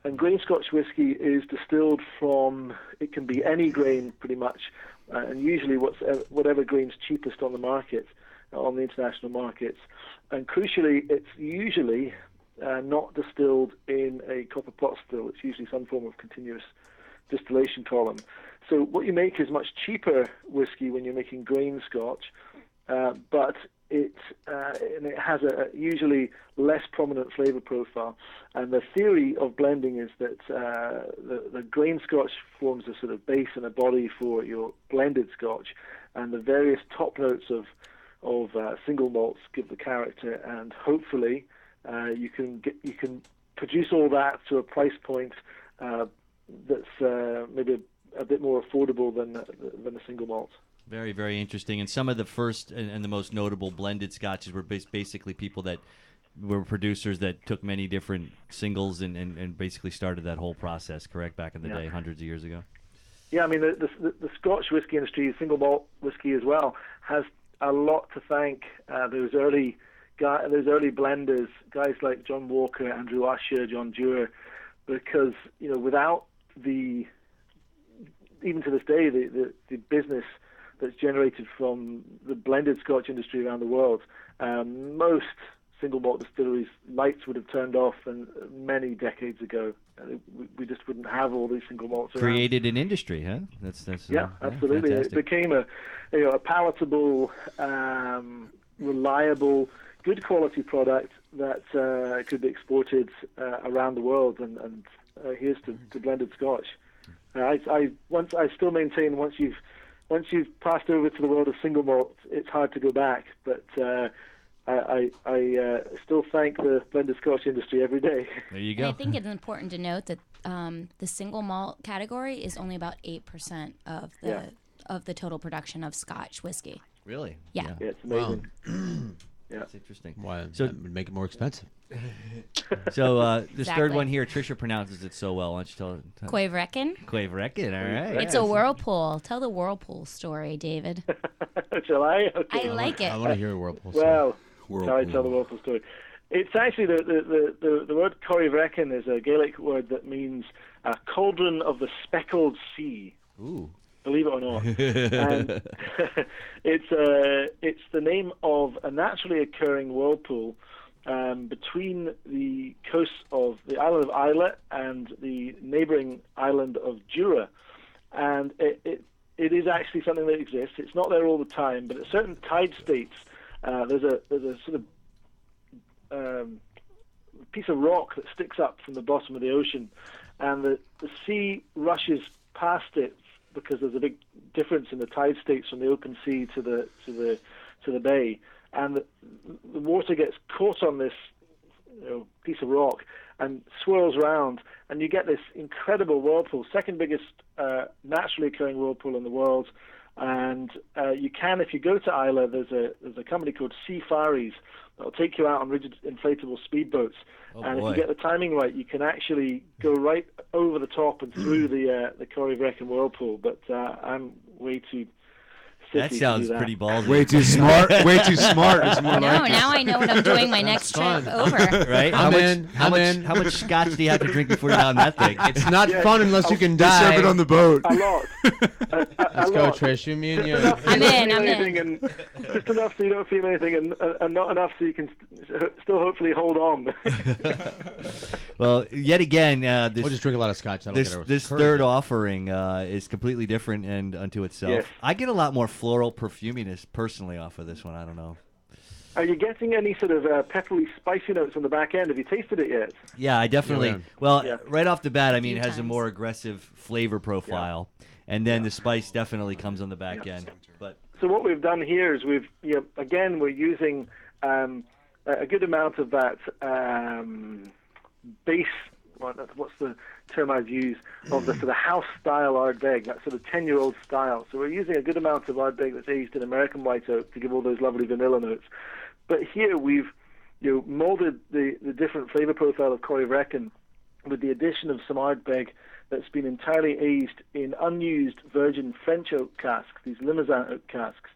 And grain Scotch whiskey is distilled from, it can be any grain pretty much, and usually whatever grain's cheapest on the market, on the international markets. And crucially, it's usually not distilled in a copper pot still. It's usually some form of continuous distillation column. So what you make is much cheaper whiskey when you're making grain Scotch, but it has a usually less prominent flavor profile. And the theory of blending is that the grain Scotch forms a sort of base and a body for your blended Scotch, and the various top notes of single malts give the character, and hopefully you can produce all that to a price point that's maybe a bit more affordable than a single malt. Very, very interesting. And some of the first and the most notable blended scotches were basically people that were producers that took many different singles and basically started that whole process, correct, back in the day, hundreds of years ago? Yeah, I mean, the Scotch whiskey industry, single malt whiskey as well, has a lot to thank those early blenders, guys like John Walker, Andrew Usher, John Dewar, because without even to this day the business that's generated from the blended Scotch industry around the world, most single malt distilleries, lights would have turned off and many decades ago. We just wouldn't have all these single malts around. Created an industry, huh? That's yeah, absolutely. It fantastic. became a palatable, reliable, good quality product that could be exported around the world. And here's to blended Scotch. I still maintain once you've passed over to the world of single malt, it's hard to go back. But I still thank the blended Scotch industry every day. There you And go. I think it's important to note that the single malt category is only about 8% of the total production of Scotch whiskey. Really? Yeah. Yeah, it's amazing. Yeah. That's interesting. Why? So- That would make it more expensive. So this Exactly. third one here, Trisha pronounces it so well. Why don't you tell Quaverekin. Quaverekin, all right. It's a whirlpool. Tell the whirlpool story, David. Shall I? Okay. I like it. I want to hear a Whirlpool. story. Well, Whirlpool. shall I tell the Whirlpool story? It's actually the word Corryvreckan is a Gaelic word that means a cauldron of the speckled sea. Ooh. Believe it or not. And it's the name of a naturally occurring whirlpool between the coasts of the island of Islay and the neighbouring island of Jura. And it is actually something that exists. It's not there all the time, but at certain tide states, there's a sort of piece of rock that sticks up from the bottom of the ocean, and the sea rushes past it because there's a big difference in the tide states from the open sea to the bay, and the water gets caught on this piece of rock and swirls around, and you get this incredible whirlpool, second biggest naturally occurring whirlpool in the world. And you can, if you go to Islay, there's a company called Sea Faries that'll take you out on rigid inflatable speedboats. And boy. if you get the timing right, you can actually go right over the top and through the Corryvreckan whirlpool. But I'm way too That sissy to sounds do that. pretty ballsy. Way too smart. Way too smart. It's more No, like it. now I know what I'm doing my next trip fun. over. Right? I'm in. How much scotch do you have to drink before you're on that thing? It's not Yeah, fun unless you can They serve die. it on the boat. A lot. Let's go, Trish. You, me, and you. I'm in, I'm in. And just enough so you don't feel anything, and not enough so you can still hopefully hold on. Well, yet again, this We'll just drink a lot of scotch. That'll get our this courage third up. offering is completely different and unto itself. Yes. I get a lot more floral perfuminess personally off of this one. I don't know. Are you getting any sort of peppery, spicy notes on the back end? Have you tasted it yet? Yeah, I definitely. Yeah. Well, Yeah. right off the bat, I mean, Few it has a times. more aggressive flavor profile, and then the spice definitely comes on the back end. But So what we've done here is we're using a good amount of that base. What's the term I'd use of the sort of house style Ardbeg, that sort of 10-year-old style. So we're using a good amount of Ardbeg that's aged in American white oak to give all those lovely vanilla notes. But here we've molded the different flavor profile of Corryvreckan with the addition of some Ardbeg that's been entirely aged in unused virgin French oak casks, these Limousin oak casks,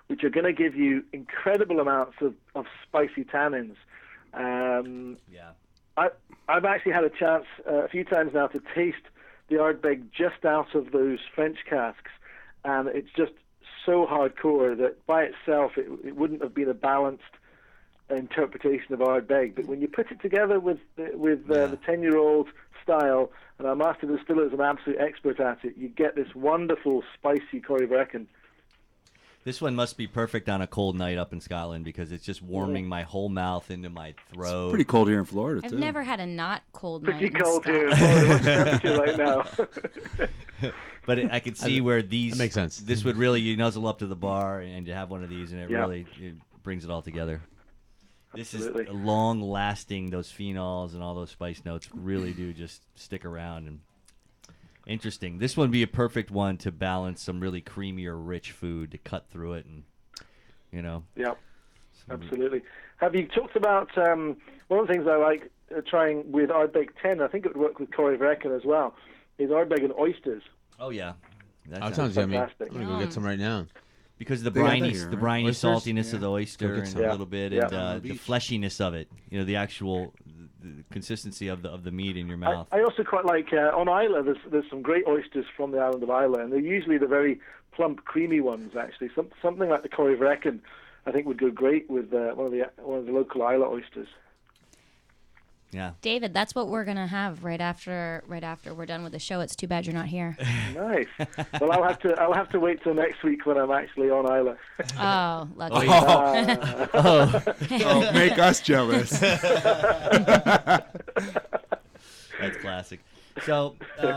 which are going to give you incredible amounts of spicy tannins. yeah, I've actually had a chance a few times now to taste the Ardbeg just out of those French casks, and it's just so hardcore that by itself it wouldn't have been a balanced interpretation of Ardbeg. But when you put it together with the 10-year-old style, and our master distiller is an absolute expert at it, you get this wonderful spicy Corryvreckan. this one must be perfect on a cold night up in Scotland because it's just warming my whole mouth into my throat. Pretty cold here in Florida, I've too. never had a not cold night. Pretty in cold here in Scotland. Florida. What's the temperature right now? But I could see where these That makes sense. This would really you nuzzle up to the bar and you have one of these, and it Yeah. really brings it all together. This Absolutely. is long-lasting. Those phenols and all those spice notes really do just stick around. And interesting. This one would be a perfect one to balance some really creamy or rich food to cut through it, and Yeah, absolutely. Have you talked about one of the things I like trying with Ardbeg 10? I think it would work with Corryvreckan as well. Is Ardbeg and oysters? Oh yeah, That sounds yummy. I'm fantastic. gonna go get some right now. because of the They got that briny, here, the right? briny Oysters? saltiness of the oyster Go get and some. a little bit, Yeah. and the fleshiness of it. The actual the consistency of the meat in your mouth. I also quite like on Islay. There's some great oysters from the island of Islay, and they're usually the very plump, creamy ones. Actually, something like the Corryvreckan I think would go great with one of the local Isla oysters. Yeah. David, that's what we're gonna have right after we're done with the show. It's too bad you're not here. Nice. Well, I'll have to wait till next week when I'm actually on Isla. Oh, lucky. Oh, make us jealous. That's classic. So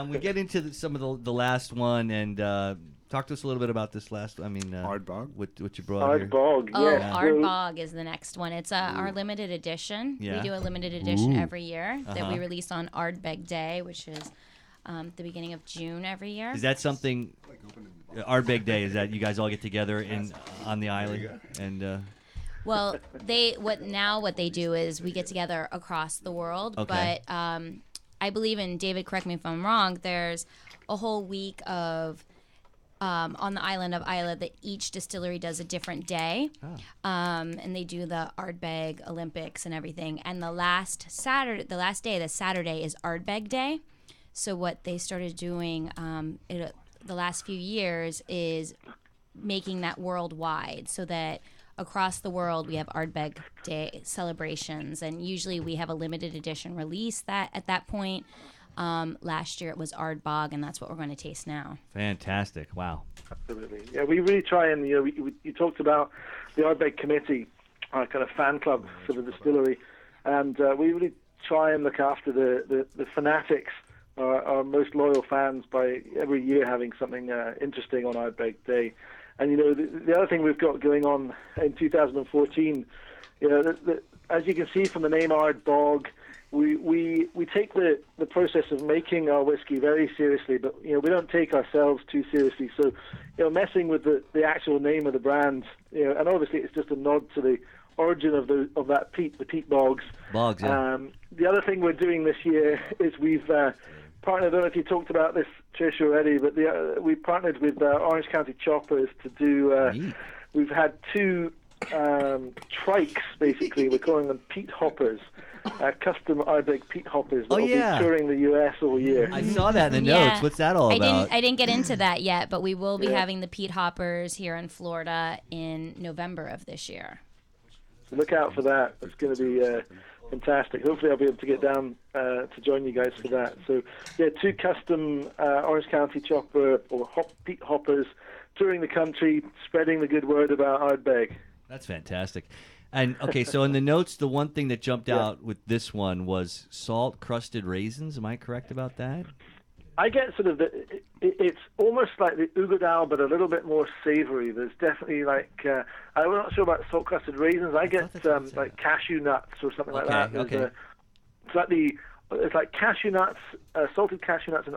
we get into some of the last one, and talk to us a little bit about this last. Ardbeg? What you brought here. Ardbeg, Oh, yes. Ardbeg is the next one. It's our limited edition. Yeah. We do a limited edition every year that we release on Ardbeg Day, which is the beginning of June every year. Is that something? Ardbeg Day, is that you guys all get together on the island and? Well, what they do is we get together across the world, Okay. but I believe in, David, correct me if I'm wrong, there's a whole week of on the island of Isla that each distillery does a different day. And they do the Ardbeg Olympics and everything. And the last day, the Saturday, is Ardbeg Day. So what they started doing the last few years is making that worldwide, so that across the world we have Ardbeg Day celebrations, and usually we have a limited edition release that at that point. Last year it was Ardbeg, and that's what we're going to taste now. Fantastic! Wow. Absolutely. Yeah, we really try and, you talked about the Ardbeg Committee, our kind of fan club for the distillery, and we really try and look after the fanatics, our most loyal fans, by every year having something interesting on Ardbeg Day. And, the other thing we've got going on in 2014, as you can see from the name Ardbeg, we take the process of making our whiskey very seriously, but we don't take ourselves too seriously. So, messing with the actual name of the brand, and obviously it's just a nod to the origin of that peat, the peat bogs. Bogs, yeah. The other thing we're doing this year is we've partnered. I don't know if you talked about this, Trish, already, but we partnered with Orange County Choppers to do. We've had two trikes, basically. We're calling them peat hoppers. Custom Ardbeg peat hoppers that will be touring the U.S. all year. I saw that in the notes. What's that all about? I didn't get into that yet, but we will be having the peat hoppers here in Florida in November of this year. So look out for that. It's going to be fantastic. Hopefully I'll be able to get down to join you guys for that. So, two custom Orange County Chopper or peat hoppers touring the country, spreading the good word about Ardbeg. That's fantastic. And okay, so in the notes, the one thing that jumped out with this one was salt-crusted raisins. Am I correct about that? I get sort of it's almost like the Ugadal, but a little bit more savory. There's definitely I'm not sure about salt-crusted raisins. I get like cashew nuts or something like that. Okay. It's like cashew nuts, salted cashew nuts, and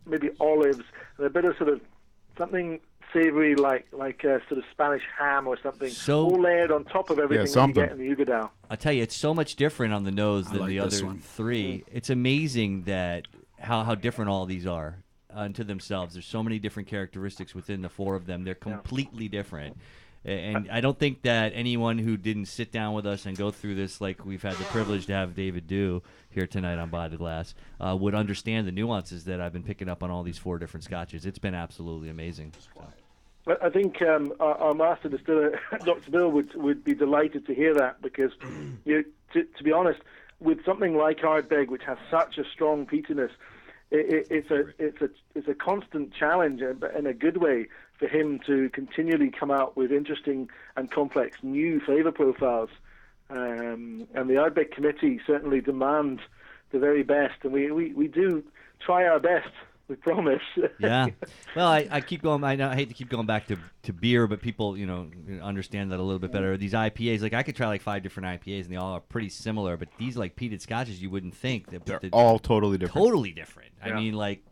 maybe olives, and a bit of sort of something savory, like a sort of Spanish ham or something, all layered on top of everything that you get in the Ugadal. I'll tell you, it's so much different on the nose than the other three. It's amazing that how different all these are unto themselves. There's so many different characteristics within the four of them. They're completely different. And I don't think that anyone who didn't sit down with us and go through this, like we've had the privilege to have David do here tonight on By the Glass, would understand the nuances that I've been picking up on all these four different scotches. It's been absolutely amazing. I think our master distiller, Dr. Bill, would be delighted to hear that, because, to be honest, with something like Ardbeg, which has such a strong peatiness, it's a constant challenge, in a good way, for him to continually come out with interesting and complex new flavor profiles. And the Ardbeg Committee certainly demand the very best, and we do try our best. We promise. Yeah. Well, I keep going. I hate to keep going back to beer, but people, understand that a little bit better. These IPAs, like I could try like 5 different IPAs, and they all are pretty similar. But these like peated scotches, you wouldn't think that they're all totally different. Totally different. Yeah. I mean, like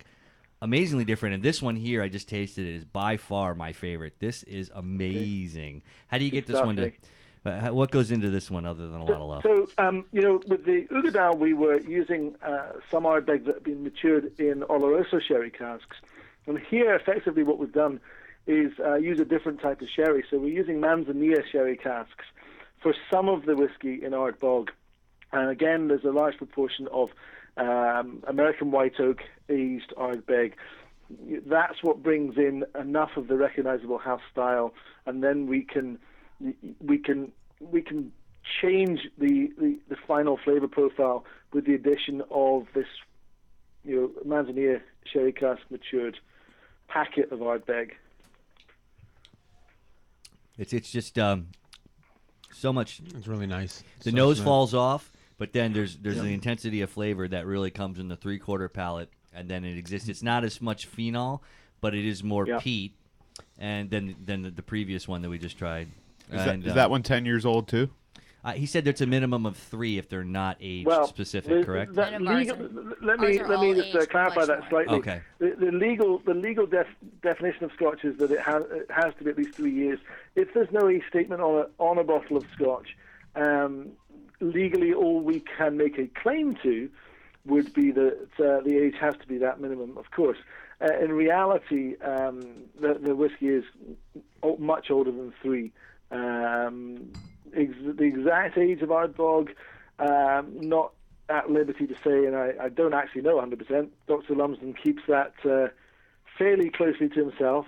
amazingly different. And this one here, I just tasted it, is by far my favorite. This is amazing. How do you get this one to? What goes into this one other than a lot of love? So, with the Ugadal, we were using some Ardbeg that have been matured in Oloroso sherry casks. And here, effectively, what we've done is use a different type of sherry. So we're using Manzanilla sherry casks for some of the whiskey in Ardbeg. And again, there's a large proportion of American white oak aged Ardbeg. That's what brings in enough of the recognizable house style, and then we can we can change the final flavor profile with the addition of this, Manzanilla sherry cask matured packet of Ardbeg. It's just so much. It's really nice. The So nose smooth. falls off, but then there's the intensity of flavor that really comes in the 3/4 palate, and then it exists. It's not as much phenol, but it is more peat, and than the previous one that we just tried. Is that one 10 years old too? He said there's a minimum of 3 if they're not age specific, correct? Let me just clarify that slightly. Okay. The legal definition of Scotch is that it has to be at least 3 years. If there's no age statement on a bottle of Scotch, legally all we can make a claim to would be that the age has to be that minimum. Of course, in reality, the whiskey is much older than 3. The exact age of Ardbeg, not at liberty to say, and I don't actually know 100%. Dr. Lumsden keeps that fairly closely to himself.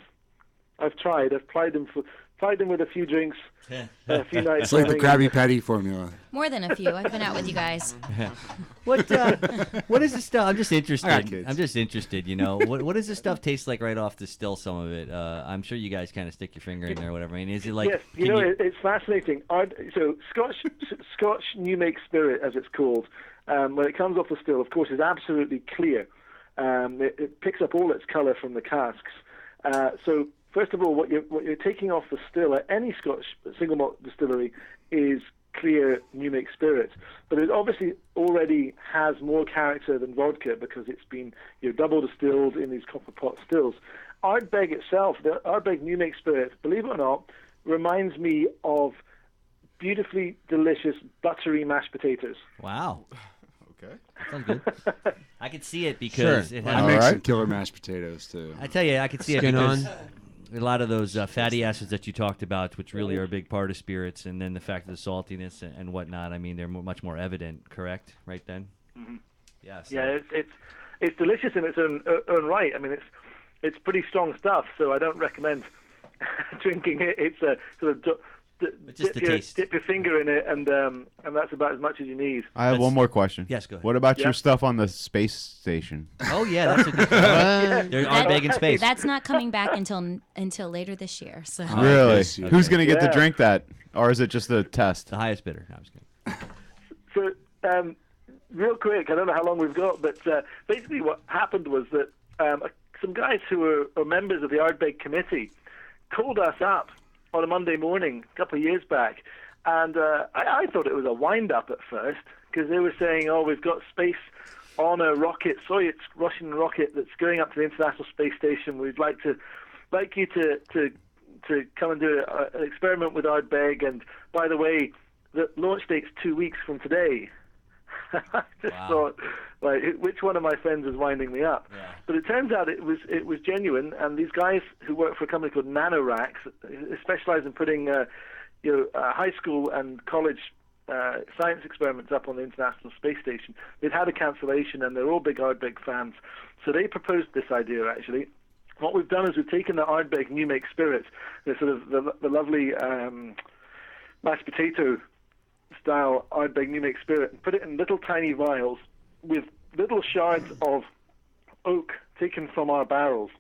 I've tried. I've plied him with a few drinks, a few nights. It's like the Krabby Patty formula. More than a few. I've been out with you guys. What is this stuff? I'm just interested. I got kids. I'm just interested. What does this stuff taste like right off the still? Some of it. I'm sure you guys kind of stick your finger in there or whatever. I mean, is it like? Yes, it's fascinating. So Scotch New Make Spirit, as it's called, when it comes off the still, of course, is absolutely clear. It picks up all its colour from the casks. So first of all, what you're taking off the still at any Scotch single malt distillery is clear New Make Spirit, but it obviously already has more character than vodka because it's been double distilled in these copper pot stills. Ardbeg itself, the Ardbeg New Make Spirit, believe it or not, reminds me of beautifully delicious buttery mashed potatoes. Wow. Okay. Sounds good. I could see it because it I has. make some killer mashed potatoes too. I tell you, I could see it Skin because on. a lot of those fatty acids that you talked about, which really are a big part of spirits, and then the fact of the saltiness and whatnot. I mean, they're much more evident. Correct, right then. Mm-hmm. Yeah. So. Yeah, it's delicious in its own right. I mean, it's pretty strong stuff, so I don't recommend drinking it. It's a sort of dip your finger in it, and that's about as much as you need. I have one more question. Yes, go ahead. What about your stuff on the space station? Oh yeah, that's a good. There's Ardbeg in space. That's not coming back until later this year. So Really? yes, yes. Who's gonna get to Yeah. drink that, or is it just a test? The highest bidder. No, I'm just kidding. So, real quick, I don't know how long we've got, but basically what happened was that some guys who are members of the Ardbeg committee called us up on a Monday morning a couple of years back, and I thought it was a wind-up at first because they were saying, "Oh, we've got space on a rocket, Soyuz Russian rocket that's going up to the International Space Station. We'd like you to come and do an experiment with Ardbeg, and by the way, the launch date's 2 weeks from today." I just thought, like, which one of my friends is winding me up? Yeah. But it turns out it was genuine, and these guys who work for a company called NanoRacks specialize in putting high school and college science experiments up on the International Space Station. They'd had a cancellation, and they're all big Ardbeg fans, so they proposed this idea actually. What we've done is we've taken the Ardbeg New Make Spirit, the sort of the lovely mashed potato style Ardbeg New Make Spirit, and put it in little tiny vials with little shards of oak taken from our barrels,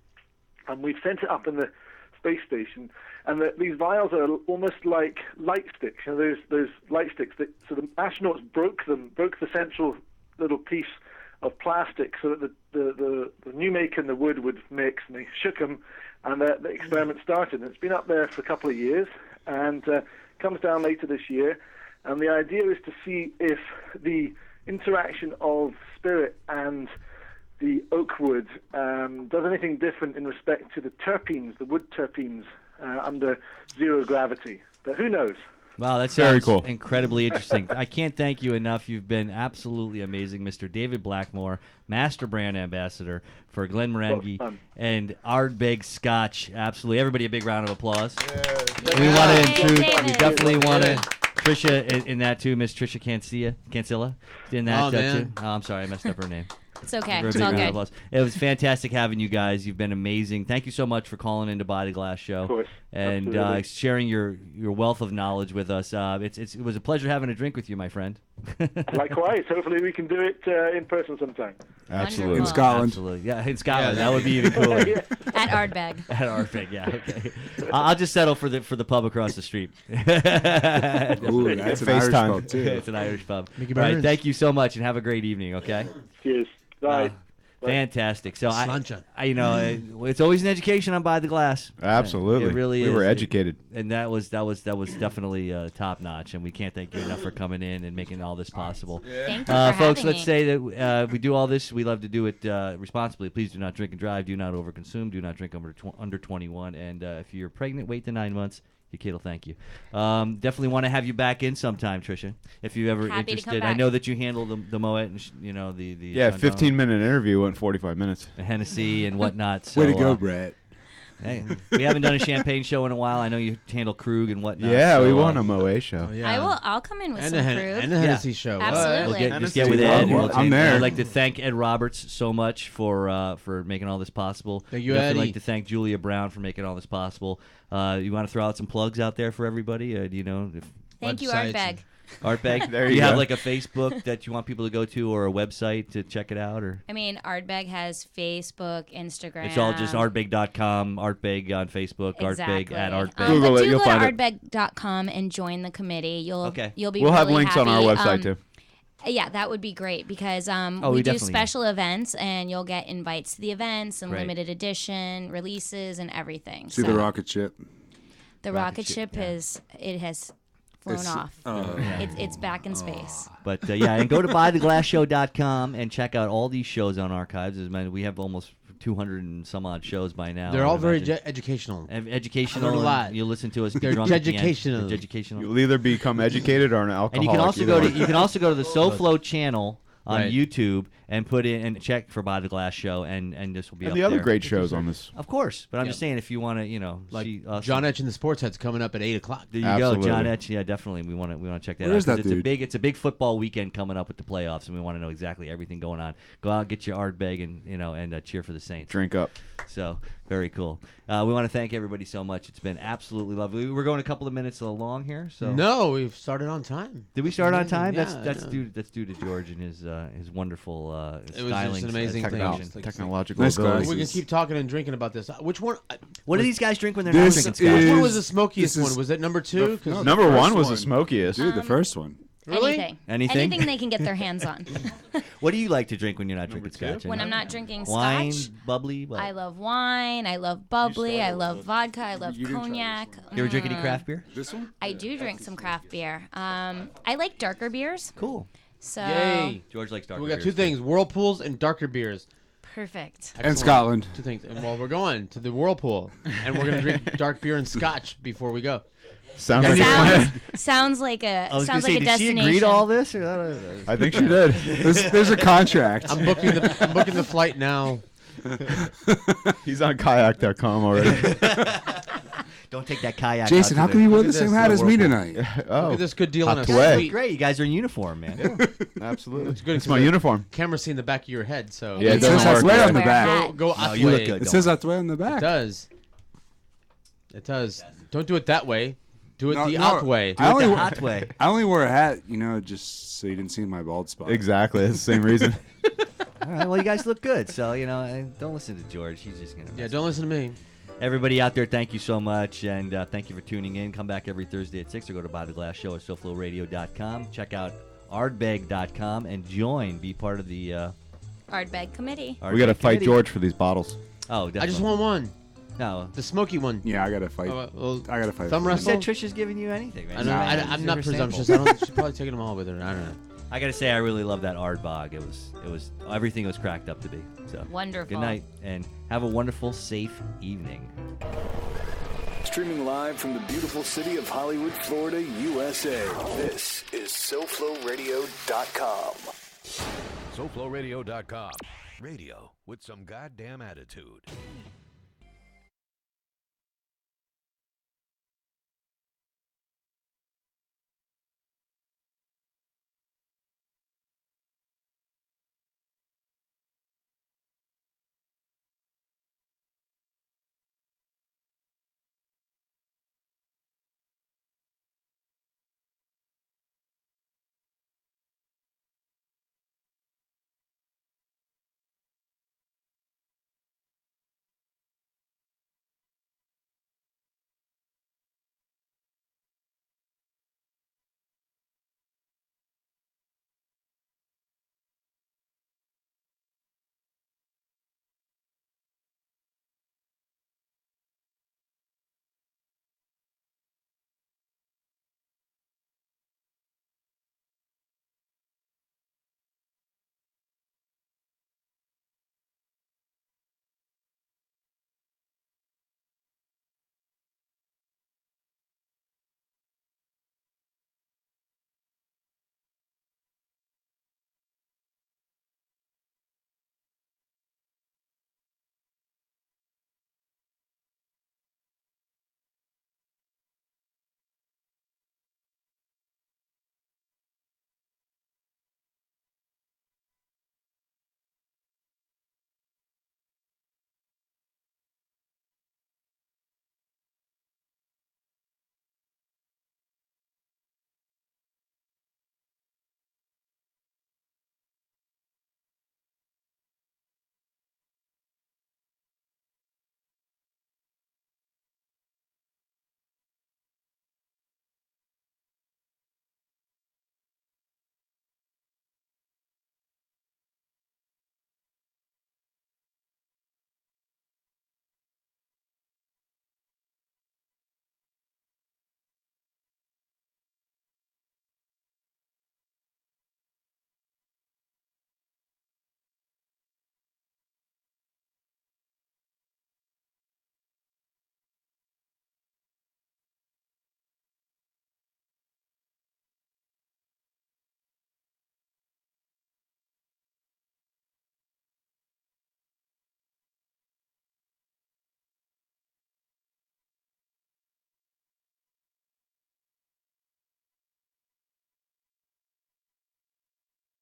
and we've sent it up in the space station. And these vials are almost like light sticks. Those light sticks. So the astronauts broke the central little piece of plastic so that the New Make and the wood would mix, and they shook them, and the experiment started. And it's been up there for a couple of years, and comes down later this year. And the idea is to see if the interaction of spirit and the oak wood does anything different in respect to the terpenes, the wood terpenes, under zero gravity. But who knows? Wow, that Very sounds cool. incredibly interesting. I can't thank you enough. You've been absolutely amazing, Mr. David Blackmore, Master Brand Ambassador for Glenmorangie Well done. and Ardbeg Scotch. Absolutely. Everybody a big round of applause. We want to Yay, include, David. we definitely want to, Trisha in that too, Miss Trisha Cancilla in that Oh, man. too. Oh, I'm sorry, I messed up her name. It's okay. For a It's big all round of good. applause. It was fantastic having you guys. You've been amazing. Thank you so much for calling into Body Glass Show. Of course. And Absolutely. sharing your wealth of knowledge with us. It was a pleasure having a drink with you, my friend. Likewise. Hopefully we can do it in person sometime. Absolutely. In Wonderful. Scotland. Absolutely. Yeah, in Scotland. That would be even cooler. At Ardbeg. At Ardbeg, yeah, okay. I'll just settle for the pub across the street. Ooh, that's an Irish FaceTime. pub, too. It's an Irish pub. Mickey All right, Burns. thank you so much, and have a great evening. Okay. Cheers. Bye. Fantastic. So Slancha. it's always an education on By the Glass. Absolutely. It really we is. were educated. And that was definitely top notch. And we can't thank you enough for coming in and making all this possible. Thank you for Folks, having let's me. say that we do all this. We love to do it responsibly. Please do not drink and drive. Do not overconsume. Do not drink under 21. And if you're pregnant, wait the 9 months. Your kid will thank you. Definitely want to have you back in sometime, Trisha, if you're ever Happy to come interested. I back. know that you handle the Moet and the Yeah, Chandon 15-minute interview went 45 minutes. and Hennessy and whatnot. So, Way to go, Brett. Hey, we haven't done a champagne show in a while. I know you handle Krug and whatnot. Yeah, we so, won a Moet show. Oh, yeah. I'll come in with And some the, fruit. and the Hennessy show. What? Absolutely. Just get with Hennessy. Ed. and Well, we'll I'm change- there. I'd like to thank Ed Roberts so much for making all this possible. Thank you, Definitely Eddie. like to thank Julia Brown for making all this possible. You want to throw out some plugs out there for everybody? Do you know, if Thank you, Websites Ardbeg. Artbag? There Do you you have go. like a Facebook that you want people to go to or a website to check it out? Or I mean, Ardbeg has Facebook, Instagram. it's all just artbag.com, Artbag on Facebook, Exactly. Artbag at Artbag. Google but it, do you'll go to find it. ardbeg.com and join the committee. You'll be We'll have really links on our happy. website, too. Yeah, that would be great because we we do definitely special events and you'll get invites to the events and Right. limited edition releases and everything. See So the rocket ship. the rocket ship has flown It's- off. oh. It's back in space. But and go to buydeglassshow.com and check out all these shows on archives. As we have almost 200 and some odd shows by now. They're I all would very imagine. educational. Educational. I learned a lot. You listen to us. Be They're drunk at the end. educational. They're educational. You'll either become educated or an alcoholic. And you can also either way. go to the SoFlo channel on Right. YouTube and put in and check for By the Glass Show, and this will be And up the other there. great shows on this. Of course, but I'm Yeah. just saying if you want to, Like see us. John Etch and the Sports Head's coming up at 8 o'clock. There you Absolutely. go, John Etch. Yeah, definitely. We want to check that Where out. is that 'cause dude? It's a big football weekend coming up with the playoffs, and we want to know exactly everything going on. Go out, get your Ardbeg, and cheer for the Saints. Drink up. So very cool. We want to thank everybody so much. It's been absolutely lovely. We're going a couple of minutes along here. So No, we've started on time. did we start on Amazing. time? Yeah, That's yeah. due to George and his wonderful It was just styling. an amazing thing. technology. Like- Technological Nice abilities. guys. We can keep talking and drinking about this. Which one? What do these guys drink when they're This not drinking is- scotch? Which one was the This smokiest is- one? Was it number 2? 'Cause- No, Number the one first was the one. smokiest. Dude, the first one. Really? Anything. Anything? they can get their hands on. What do you like to drink when you're not drinking scotch? When I'm not drinking wine, scotch, bubbly. What? I love wine. I love bubbly. I love vodka. I love You didn't try cognac. You ever drink any craft beer? This one? I do drink some craft beer. I like darker beers. Cool. So Yay. George likes dark. We got 2 things: whirlpools and darker beers. perfect. And Excellent. Scotland. 2 things. And well, we're going to the whirlpool, and we're gonna drink dark beer and scotch before we go. Sounds like a plan. Sounds like a I was going sounds to say, like a did she destination. agree to all this? Or I think she did. There's a contract. I'm booking the flight now. He's on kayak.com already. Don't take that kayak. Jason, out how to come you wore Look the at same this, hat the as me whirlpool. tonight? Oh, Look at this good deal on a Hot way. sweet. Great, you guys are in uniform, man. absolutely. It's good It's 'cause my the uniform. Camera's seeing the back of your head, so Yeah, it It says doesn't work. Atway on the Wear a back. hat. go No, you look Atway. good. It says Atway on the It back. does. It does. Don't do it that way. Do it No, the no, out way. I only, the wore, hot way. I only wore a hat, just so you didn't see my bald spot. Exactly. It's the same reason. All right, well, you guys look good, so don't listen to George. He's just gonna. Yeah, don't listen to me. Everybody out there, thank you so much, and thank you for tuning in. Come back every Thursday at 6 or go to By the Glass Show at SoFloRadio.com. Check out ardbeg.com and be part of the Ardbeg committee. We got to Ardbeg fight committee. George for these bottles. Oh, definitely. I just want one. No. The smoky one. Yeah, I gotta fight. Well, I gotta fight. thumb for You this. wrestle? said Trisha's giving you anything, man. I don't, I'm not presumptuous. I don't. She's probably taking them all with her. I don't know. I gotta say, I really love that Ardbog. It was everything was cracked up to be. So Wonderful. Good night, and have a wonderful, safe evening. Streaming live from the beautiful city of Hollywood, Florida, USA. This is SoFloRadio.com. SoFloRadio.com. Radio with some goddamn attitude.